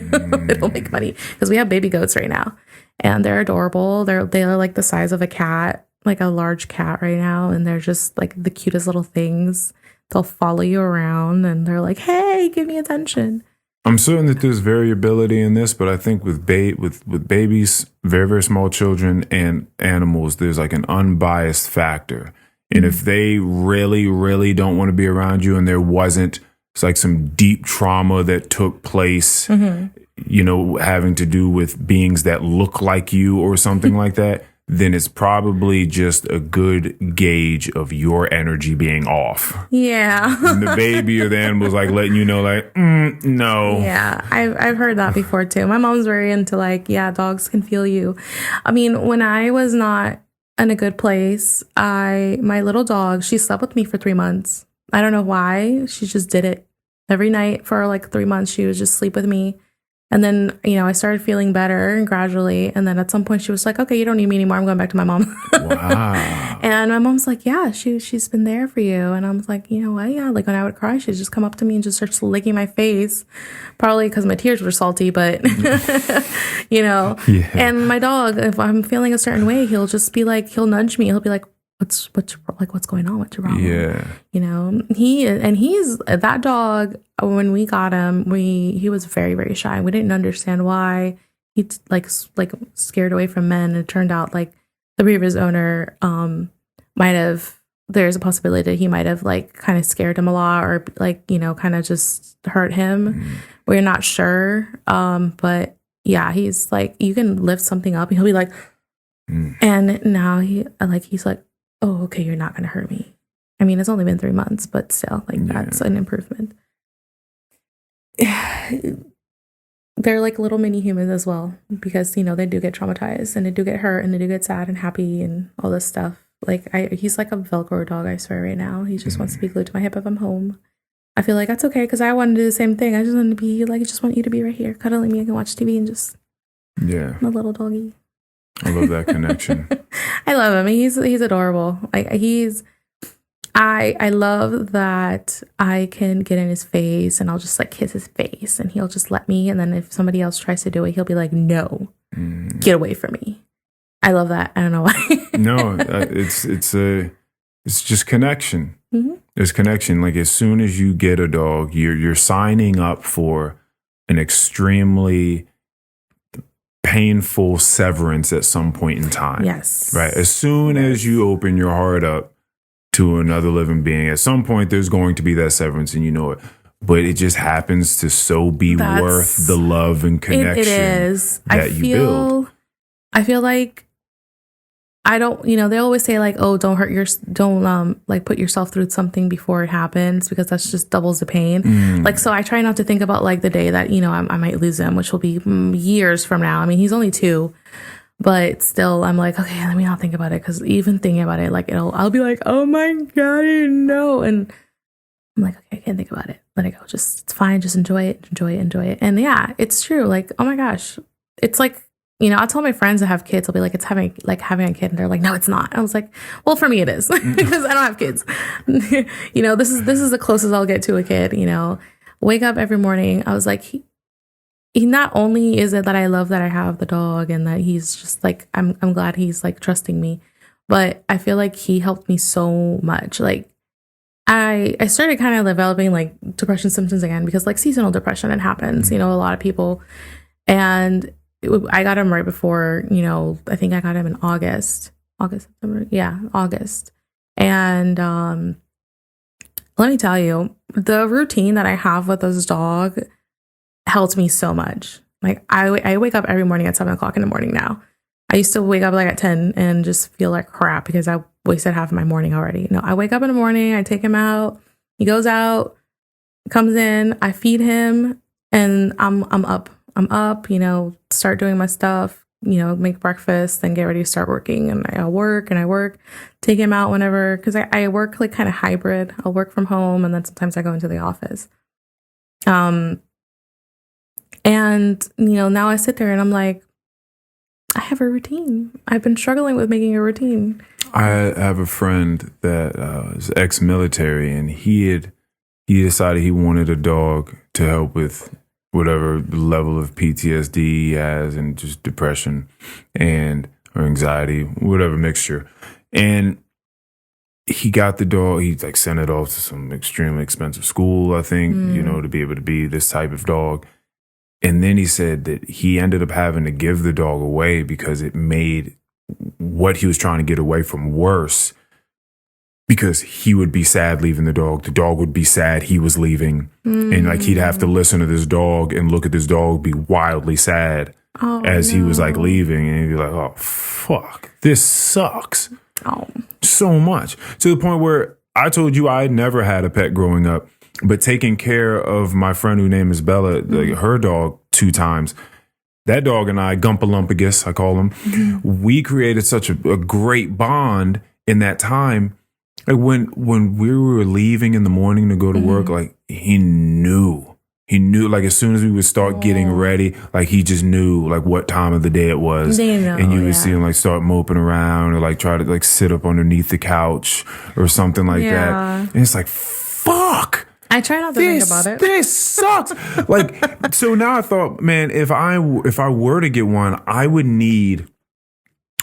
It'll make money, because we have baby goats right now, and they're adorable. They're like the size of a cat, like a large cat right now, and they're just like the cutest little things. They'll follow you around, and they're like, hey, give me attention. I'm certain that there's variability in this, but I think with babies, very, very small children, and animals, there's like an unbiased factor. And if they really, really don't want to be around you, and there wasn't, it's like some deep trauma that took place, having to do with beings that look like you or something like that, then it's probably just a good gauge of your energy being off. Yeah. And the baby or the animal's like letting you know, like, no. Yeah, I've heard that before too. My mom's very into like, yeah, dogs can feel you. I mean, when I was not in a good place, my little dog, she slept with me for 3 months. I don't know why. She just did it every night for like 3 months. She would just sleep with me. And then, I started feeling better gradually. And then at some point she was like, okay, you don't need me anymore. I'm going back to my mom. Wow. And my mom's like, yeah, she's been there for you. And I was like, you know what? Yeah. Like when I would cry, she'd just come up to me and just start licking my face. Probably because my tears were salty, but, Yeah. And my dog, if I'm feeling a certain way, he'll just be like, he'll nudge me. He'll be like, what's going on? What's wrong? Yeah. He's that dog. When we got him, he was very, very shy. We didn't understand why. He's like scared away from men. And it turned out like the previous owner there's a possibility that he might have like kind of scared him a lot, or like, kind of just hurt him. We're not sure. But yeah, he's like, you can lift something up and he'll be like, and now he's like, oh, okay, you're not going to hurt me. I mean, it's only been 3 months, but still, that's an improvement. They're like little mini humans as well, because, they do get traumatized, and they do get hurt, and they do get sad and happy and all this stuff. Like, he's like a Velcro dog, I swear, right now. He just wants to be glued to my hip if I'm home. I feel like that's okay, because I want to do the same thing. I just want to be like, I just want you to be right here, cuddling me and watch TV and just, my little doggy. I love that connection. I love him. He's adorable. I love that I can get in his face and I'll just like kiss his face and he'll just let me. And then if somebody else tries to do it, he'll be like, no, get away from me. I love that. I don't know why. No, it's just connection. There's connection. Like as soon as you get a dog, you're signing up for an extremely painful severance at some point in time. Yes. Right. As soon as you open your heart up to another living being, at some point there's going to be that severance, and you know it. But it just happens to be worth the love and connection. It is. That you build. I feel like I don't, they always say like, oh, don't put yourself through something before it happens, because that's just doubles the pain. Like, so I try not to think about like the day that, I might lose him, which will be years from now. I mean, he's only 2, but still I'm like, okay, let me not think about it. Cause even thinking about it, like I'll be like, oh my God, no. And I'm like, okay, I can't think about it. Let it go. It's fine. Just enjoy it. And yeah, it's true. Like, oh my gosh, it's like, I'll tell my friends that have kids, I'll be like, it's having a kid. And they're like, no, it's not. I was like, well, for me it is, because I don't have kids. This is the closest I'll get to a kid, wake up every morning. I was like, he not only is it that I love that I have the dog and that he's just like, I'm glad he's like trusting me, but I feel like he helped me so much. Like I started kind of developing like depression symptoms again, because like seasonal depression, it happens, a lot of people. And I got him right before, I think I got him in August, September. Yeah, August. And let me tell you, the routine that I have with this dog helped me so much. Like I wake up every morning at 7:00 in the morning now. I used to wake up like at 10 and just feel like crap because I wasted half of my morning already. I wake up in the morning, I take him out, he goes out, comes in, I feed him, and I'm up. Start doing my stuff, make breakfast, then get ready to start working. And I work, take him out whenever, because I work like kind of hybrid. I'll work from home, and then sometimes I go into the office. And, now I sit there and I'm like, I have a routine. I've been struggling with making a routine. I have a friend that is ex-military, and he decided he wanted a dog to help with whatever level of PTSD he has and just depression or anxiety, whatever mixture. And he got the dog. He sent it off to some extremely expensive school, I think, to be able to be this type of dog. And then he said that he ended up having to give the dog away because it made what he was trying to get away from worse, because he would be sad leaving the dog would be sad he was leaving, and he'd have to listen to this dog and look at this dog be wildly sad as he was leaving, and he'd be like, oh fuck, this sucks so much, to the point where I told you I had never had a pet growing up, but taking care of my friend whose name is Bella, her dog 2 times. That dog and I, Gumpalumpagus, I call him, we created such a great bond in that time. When we were leaving in the morning to go to work, he knew, as soon as we would start getting ready, he just knew what time of the day it was. And you would see him start moping around or try to sit up underneath the couch or something like that. And it's fuck. I try not to think about it. This sucks. So now I thought, man, if I were to get one, I would need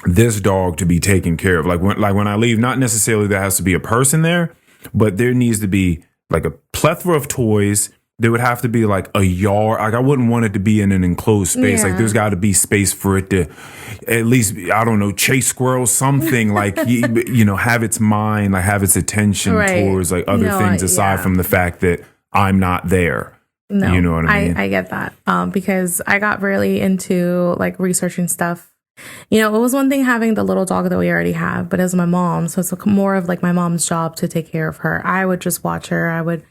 this dog to be taken care of. When I leave, not necessarily there has to be a person there, but there needs to be a plethora of toys. There would have to be a yard. I wouldn't want it to be in an enclosed space. Yeah. There's got to be space for it to at least, I don't know, chase squirrels, something have its mind, have its attention towards other things aside from the fact that I'm not there. No, you know what I mean? I get that. Because I got really into researching stuff. It was one thing having the little dog that we already have, but as my mom, so it's more of my mom's job to take care of her. I would just watch her. I would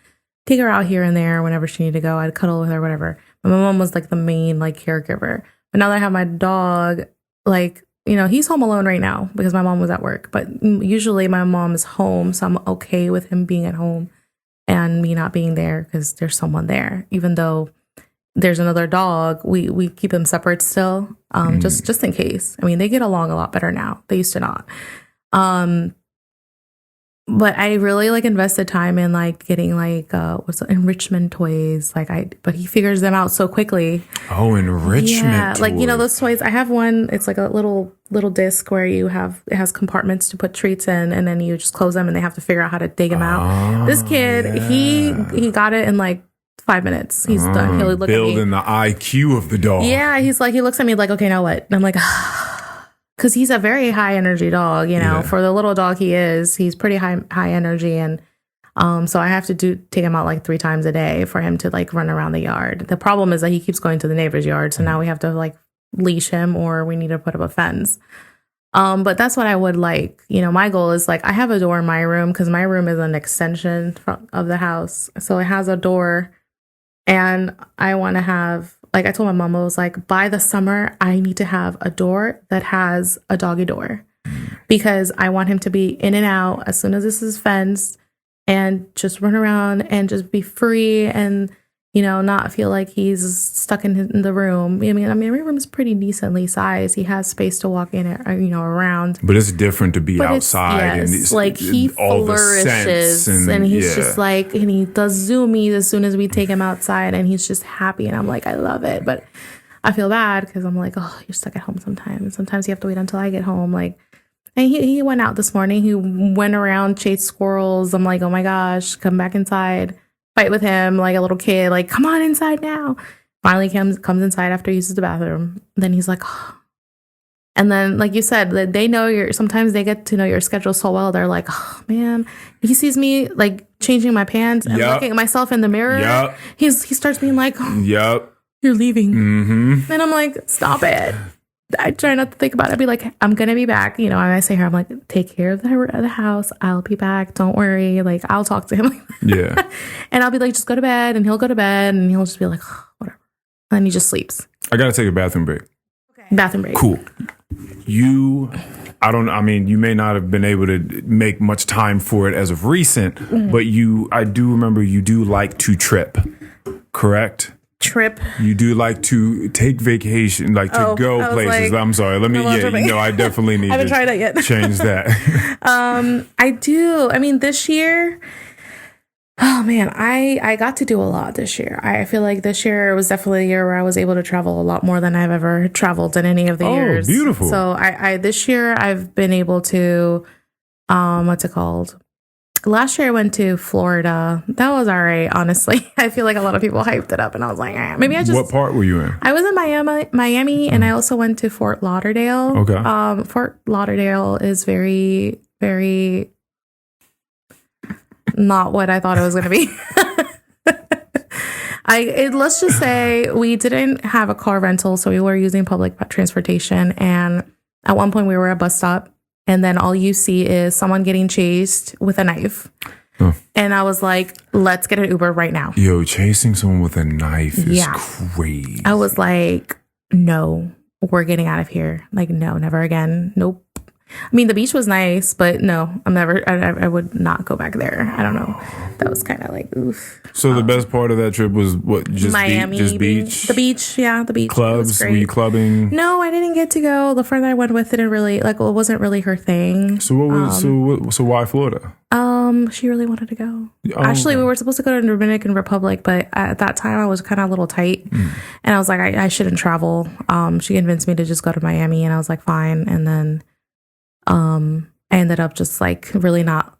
take her out here and there whenever she needed to go. I'd cuddle with her, whatever. But my mom was the main caregiver. But now that I have my dog, he's home alone right now because my mom was at work. But usually my mom is home, so I'm okay with him being at home and me not being there because there's someone there. Even though there's another dog, we keep them separate still, just in case. I mean, they get along a lot better now. They used to not. But I really invested time in getting enrichment toys. But he figures them out so quickly. Oh, enrichment toys. Those toys. I have one. It's a little disc where it has compartments to put treats in, and then you just close them, and they have to figure out how to dig them out. This kid, he got it in 5 minutes. He's done. He'll look at me. Building the IQ of the dog. Yeah, he looks at me okay, now what? And I'm like, because he's a very high energy dog, for the little dog he's pretty high energy. And so I have to take him out 3 times a day for him to run around the yard. The problem is that he keeps going to the neighbor's yard. So now we have to leash him, or we need to put up a fence. But that's what I would like. My goal is I have a door in my room because my room is an extension of the house. So it has a door, and I want to have, I told my mom, I was by the summer, I need to have a door that has a doggy door, because I want him to be in and out as soon as this is fenced and just run around and just be free and, not feel like he's stuck in the room. I mean, my room is pretty decently sized. He has space to walk in, around. But it's different to be outside. Yes, and he flourishes and he's just and he does zoomies as soon as we take him outside, and he's just happy. And I'm I love it. But I feel bad because I'm oh, you're stuck at home sometimes. Sometimes you have to wait until I get home. And he went out this morning. He went around, chased squirrels. I'm oh my gosh, come back inside. Fight with him like a little kid, come on inside now. Finally comes inside after he uses the bathroom. Then he's oh. And then, like you said, they know sometimes they get to know your schedule so well. They're oh man, he sees me changing my pants and looking at myself in the mirror. Yep. He starts being yep, you're leaving. Mm-hmm. And I'm stop it. I try not to think about it. I'd be I'm going to be back. And I say here, I'm take care of the house. I'll be back. Don't worry. I'll talk to him. Yeah. And I'll be just go to bed. And he'll go to bed. And he'll just be whatever. And then he just sleeps. I got to take a bathroom break. Okay. Bath and break. Cool. I mean, you may not have been able to make much time for it as of recent, but I do remember you do like to trip, correct? Trip. You do like to take vacation, like to go places. Like, I'm sorry. I definitely need to tried that yet. Change that. I do. I mean, this year, oh man, I got to do a lot this year. I feel like this year was definitely a year where I was able to travel a lot more than I've ever traveled in any of the years. Beautiful. So I this year I've been able to, what's it called? Last year I went to Florida. That was all right, honestly. I feel like a lot of people hyped it up and I was like, maybe I just... What part were you in? I was in Miami, and I also went to Fort Lauderdale. Okay. Fort Lauderdale is very, very not what I thought it was going to be. Let's just say we didn't have a car rental, so we were using public transportation. And at one point we were at a bus stop, and then all you see is someone getting chased with a knife. Oh. And I was like, let's get an Uber right now. Yo, chasing someone with a knife is crazy. I was like, no, we're getting out of here. Like, no, never again. Nope. I mean, the beach was nice, but no, I would not go back there. I don't know. That was kind of like, oof. So the best part of that trip was what? Just Miami, just beach? The beach, yeah, the beach. Clubs? Were you clubbing? No, I didn't get to go. The friend I went with didn't really, it wasn't really her thing. So what was, so why Florida? She really wanted to go. Actually, we were supposed to go to the Dominican Republic, but at that time I was kind of a little tight. And I was like, I shouldn't travel. She convinced me to just go to Miami, and I was like, fine. And then I ended up just like really not,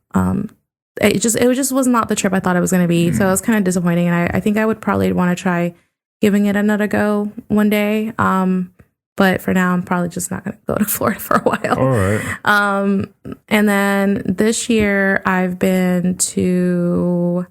it just was not the trip I thought it was going to be. So it was kind of disappointing. And I think I would probably want to try giving it another go one day. But for now, I'm probably just not going to go to Florida for a while. All right. And then this year I've been to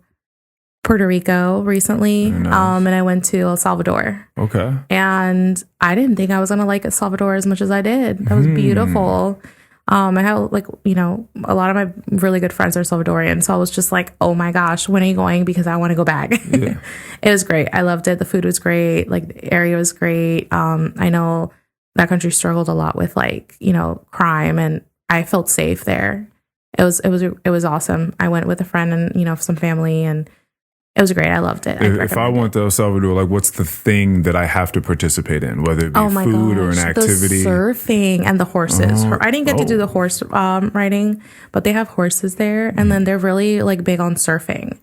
Puerto Rico recently. Nice. And I went to El Salvador. Okay. And I didn't think I was going to like El Salvador as much as I did. That was beautiful. I have a lot of my really good friends are Salvadorian. So I was just like, oh my gosh, when are you going? Because I want to go back. Yeah. It was great. I loved it. The food was great. Like the area was great. I know that country struggled a lot with crime, and I felt safe there. It was awesome. I went with a friend and, some family, and it was great. I loved it. If I went to El Salvador, like, what's the thing that I have to participate in, whether it be food or an activity? The surfing and the horses. I didn't get to do the horse riding, but they have horses there, and then they're really big on surfing.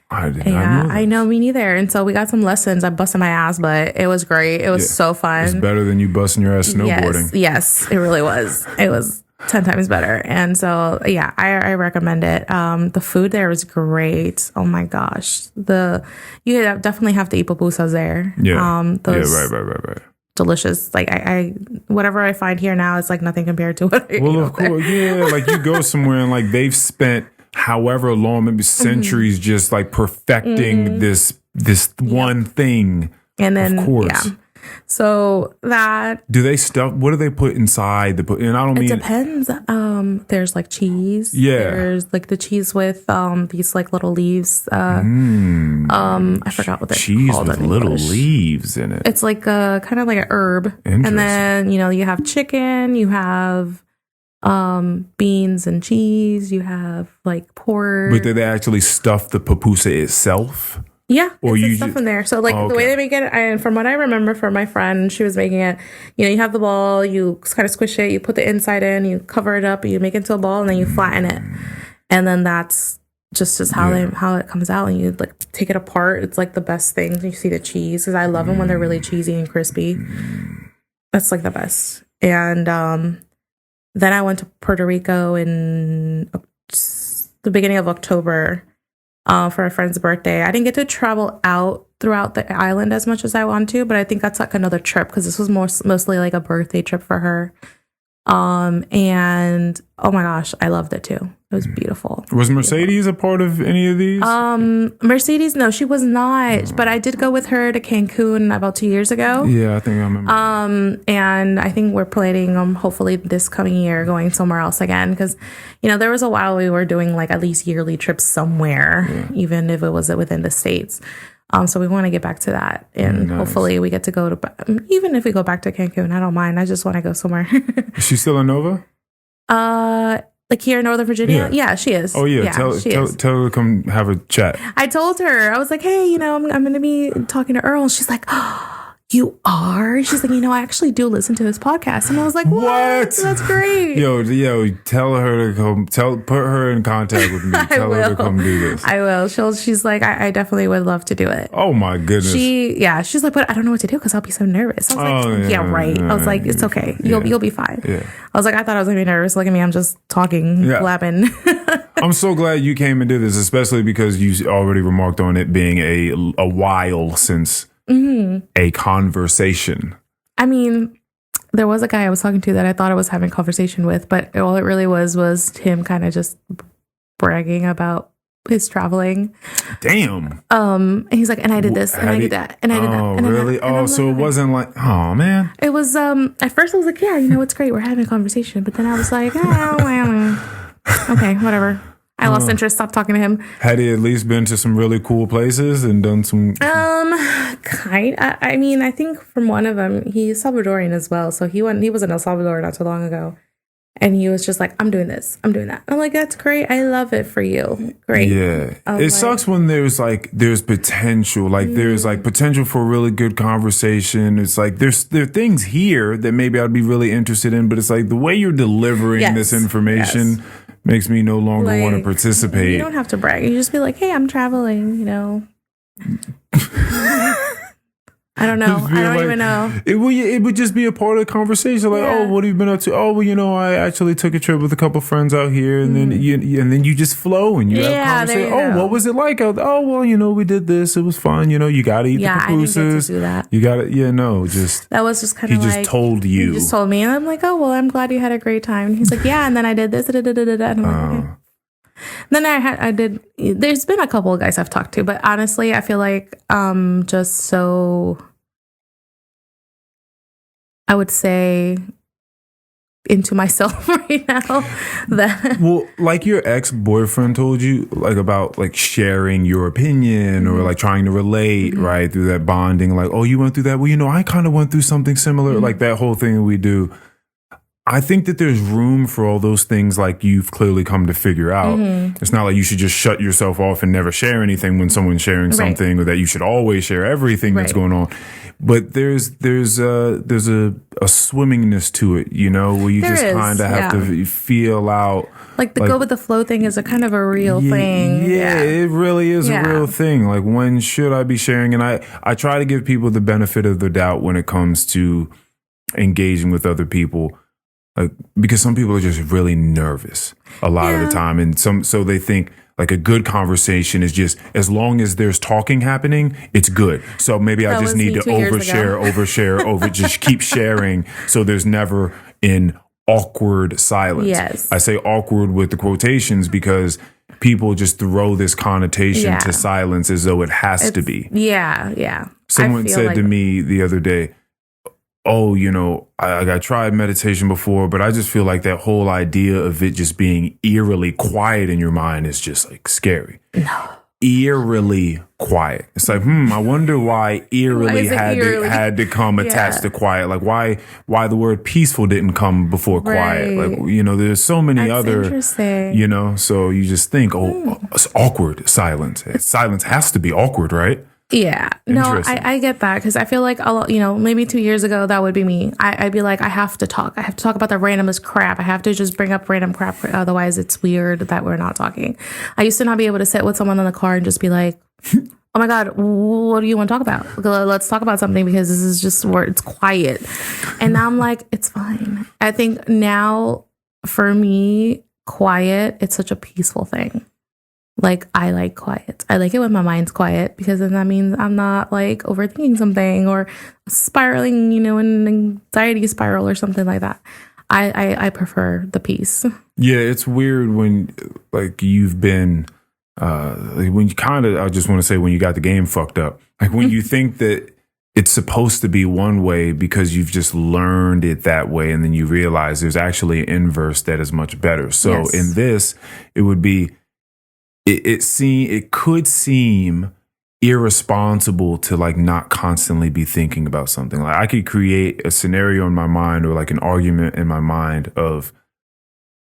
I did not know. I know, me neither. And so we got some lessons. I busted my ass, but it was great. It was so fun. It's better than you busting your ass snowboarding. Yes, it really was. It was 10 times better. And so, yeah, I recommend it. The food there was great. Oh my gosh. You definitely have to eat pupusas there. Yeah. Right. Delicious. Like I whatever I find here now is like nothing compared to what I eat of course, there. Yeah. Like you go somewhere and they've spent however long, maybe centuries, just perfecting this one thing. And then, of course. Yeah. So that what do they put inside and I don't mean it depends. There's cheese. Yeah. There's the cheese with these little leaves. I forgot what they're cheese called. Cheese with little leaves in it. It's kind of like an herb. And then you have chicken, you have beans and cheese, you have pork. But did they actually stuff the pupusa itself? Yeah, it's stuff in there. So the way they make it, and from what I remember from my friend, she was making it, you have the ball, you kind of squish it, you put the inside in, you cover it up, you make it into a ball, and then you flatten it. And then that's just how it comes out, and you take it apart. It's the best thing. You see the cheese, because I love them when they're really cheesy and crispy. That's the best. And then I went to Puerto Rico in the beginning of October. For a friend's birthday. I didn't get to travel out throughout the island as much as I want to, but I think that's another trip, because this was mostly a birthday trip for her. And oh my gosh, I loved it too. It was beautiful. Was Mercedes a part of any of these? Mercedes, no, she was not. But I did go with her to Cancun about 2 years ago. Yeah, I think I remember. And I think we're planning hopefully this coming year going somewhere else again, because there was a while we were doing at least yearly trips somewhere, even if it was within the States. So we want to get back to that, and hopefully we get to go to, even if we go back to Cancun, I don't mind. I just want to go somewhere. Is she still in Nova? Like here in Northern Virginia? Yeah, she is. Oh yeah, tell her to come have a chat. I told her, I was like, hey, I'm going to be talking to Earl. And she's like, oh, you are? She's like, I actually do listen to his podcast. And I was like, what? That's great. Yo, tell her to come, put her in contact with me. Tell her to come do this. I will. She's like, I definitely would love to do it. Oh my goodness. She's like, but I don't know what to do because I'll be so nervous. I was like, yeah, right. I was like, it's okay. You'll be fine. Yeah. I was like, I thought I was going to be nervous. Look at me. I'm just talking, blabbing. I'm so glad you came and did this, especially because you already remarked on it being a while since a conversation. I mean, there was a guy I was talking to that I thought I was having a conversation with, but all it really was him kind of just bragging about his traveling. Damn. And he's like, and I did this, and I did that, and I did that. Oh, really? Oh, so it wasn't like, oh man. It was. At first, I was like, yeah, it's great, we're having a conversation, but then I was like, okay, whatever. I lost interest, stopped talking to him. Had he at least been to some really cool places and done some? I mean, I think from one of them, he's Salvadorian as well. So he was in El Salvador not too long ago. And he was just like, I'm doing this, I'm doing that. I'm like, that's great. I love it for you. Great. Yeah. It sucks when there's potential. Like there's like potential for a really good conversation. It's like there are things here that maybe I'd be really interested in, but it's like the way you're delivering this information makes me no longer want to participate. You don't have to brag. You just be like, hey, I'm traveling, I don't know. I don't even know. It would just be a part of the conversation. Like, oh, what have you been up to? Oh, well, I actually took a trip with a couple friends out here, and then you just flow and you have a conversation. Oh, what was it like out there? Oh, well, we did this. It was fun. You got to eat the pupusas. I didn't get to do that. You got to, just that was just kind of like he just told you. He just told me, and I'm like, oh, well, I'm glad you had a great time. And he's like, yeah, and then I did this, and I'm like, okay. Then I did. There's been a couple of guys I've talked to, but honestly, I feel like just so, I would say, into myself right now. Well, like your ex-boyfriend told you, like about like sharing your opinion or like trying to relate, right, through that bonding. Like, oh, you went through that. Well, I kind of went through something similar, like that whole thing that we do. I think that there's room for all those things like you've clearly come to figure out. It's not like you should just shut yourself off and never share anything when someone's sharing something, or that you should always share everything that's going on. But there's a swimmingness to it, where you just kind of have to feel out. Like the go with the flow thing is a kind of a real thing. Yeah, it really is a real thing. Like, when should I be sharing? And I try to give people the benefit of the doubt when it comes to engaging with other people. Like, because some people are just really nervous a lot of the time. And so they think like a good conversation is just, as long as there's talking happening, it's good. So maybe I just need to overshare, just keep sharing. So there's never an awkward silence. Yes. I say awkward with the quotations because people just throw this connotation to silence as though it has to be. Yeah, yeah. Someone said to me the other day, oh, I tried meditation before, but I just feel like that whole idea of it just being eerily quiet in your mind is just like scary. No. Eerily quiet. It's like, I wonder why eerily had to come attached to quiet. Like why the word peaceful didn't come before quiet. Like, there's so many other, so you just think, it's awkward silence. Silence has to be awkward, right? Yeah, no, I get that, because I feel like maybe 2 years ago that would be me. I'd be like, I have to talk about the randomest crap. I have to just bring up random crap, otherwise it's weird that we're not talking. I used to not be able to sit with someone in the car and just be like, oh my God, what do you want to talk about? Let's talk about something, because this is just where it's quiet. And now I'm like, it's fine. I think now for me, quiet, it's such a peaceful thing. Like, I like quiet. I like it when my mind's quiet, because then that means I'm not like overthinking something or spiraling, an anxiety spiral or something like that. I prefer the peace. Yeah, it's weird when like you've been, when you I just want to say when you got the game fucked up. Like when you think that it's supposed to be one way because you've just learned it that way, and then you realize there's actually an inverse that is much better. So in this, it would be, it could seem irresponsible to like not constantly be thinking about something. Like I could create a scenario in my mind or like an argument in my mind of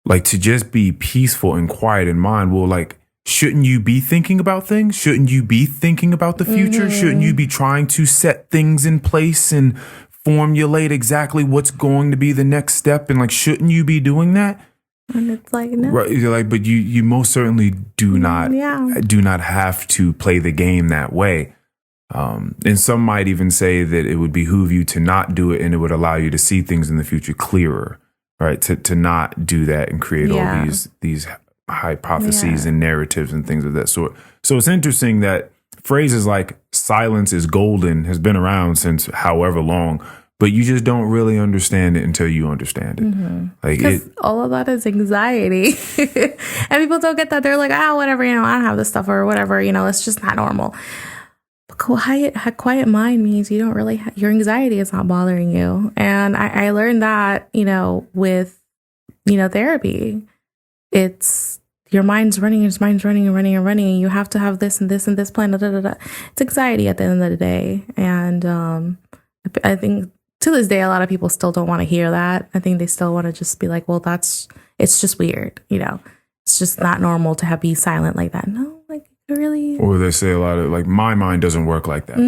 like to just be peaceful and quiet in mind. Well, like, shouldn't you be thinking about things? Shouldn't you be thinking about the future? Shouldn't you be trying to set things in place and formulate exactly what's going to be the next step? And like, shouldn't you be doing that? And it's like, no. Right, you're like, but you most certainly do not have to play the game that way. And some might even say that it would behoove you to not do it, and it would allow you to see things in the future clearer, right? To not do that and create all these hypotheses and narratives and things of that sort. So it's interesting that phrases like silence is golden has been around since however long, but you just don't really understand it until you understand it. Like because all of that is anxiety. And people don't get that. They're like, whatever, I don't have this stuff or whatever, it's just not normal. But quiet mind means you don't really, your anxiety is not bothering you. And I learned that, with, therapy. It's your mind's running and you have to have this and this and this plan. It's anxiety at the end of the day. And I think to this day, a lot of people still don't want to hear that. I think they still want to just be like, well, it's just weird. It's just not normal to be silent like that. No, like really. Or they say a lot of like, my mind doesn't work like that.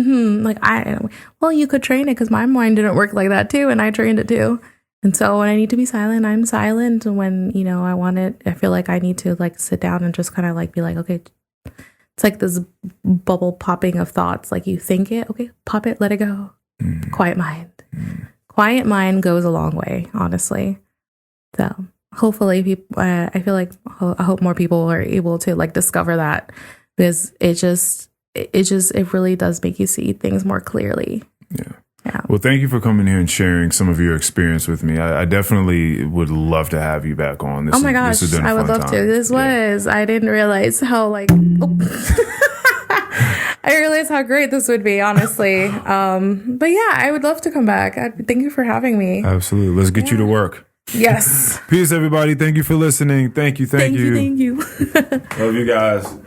Like you could train it because my mind didn't work like that too. And I trained it too. And so when I need to be silent, I'm silent. And when, I want it, I feel like I need to like sit down and just kind of like be like, okay, it's like this bubble popping of thoughts. Like you think it, okay, pop it, let it go. Quiet mind. Quiet mind goes a long way, honestly. So hopefully people, I feel like I hope more people are able to like discover that, because it really does make you see things more clearly. Yeah. Well, thank you for coming here and sharing some of your experience with me. I definitely would love to have you back on. This my gosh, I would love to. I didn't realize how I realized how great this would be, honestly. But yeah, I would love to come back. Thank you for having me. Absolutely. Let's get you to work. Yes. Peace, everybody. Thank you for listening. Thank you. Thank you. Love you guys.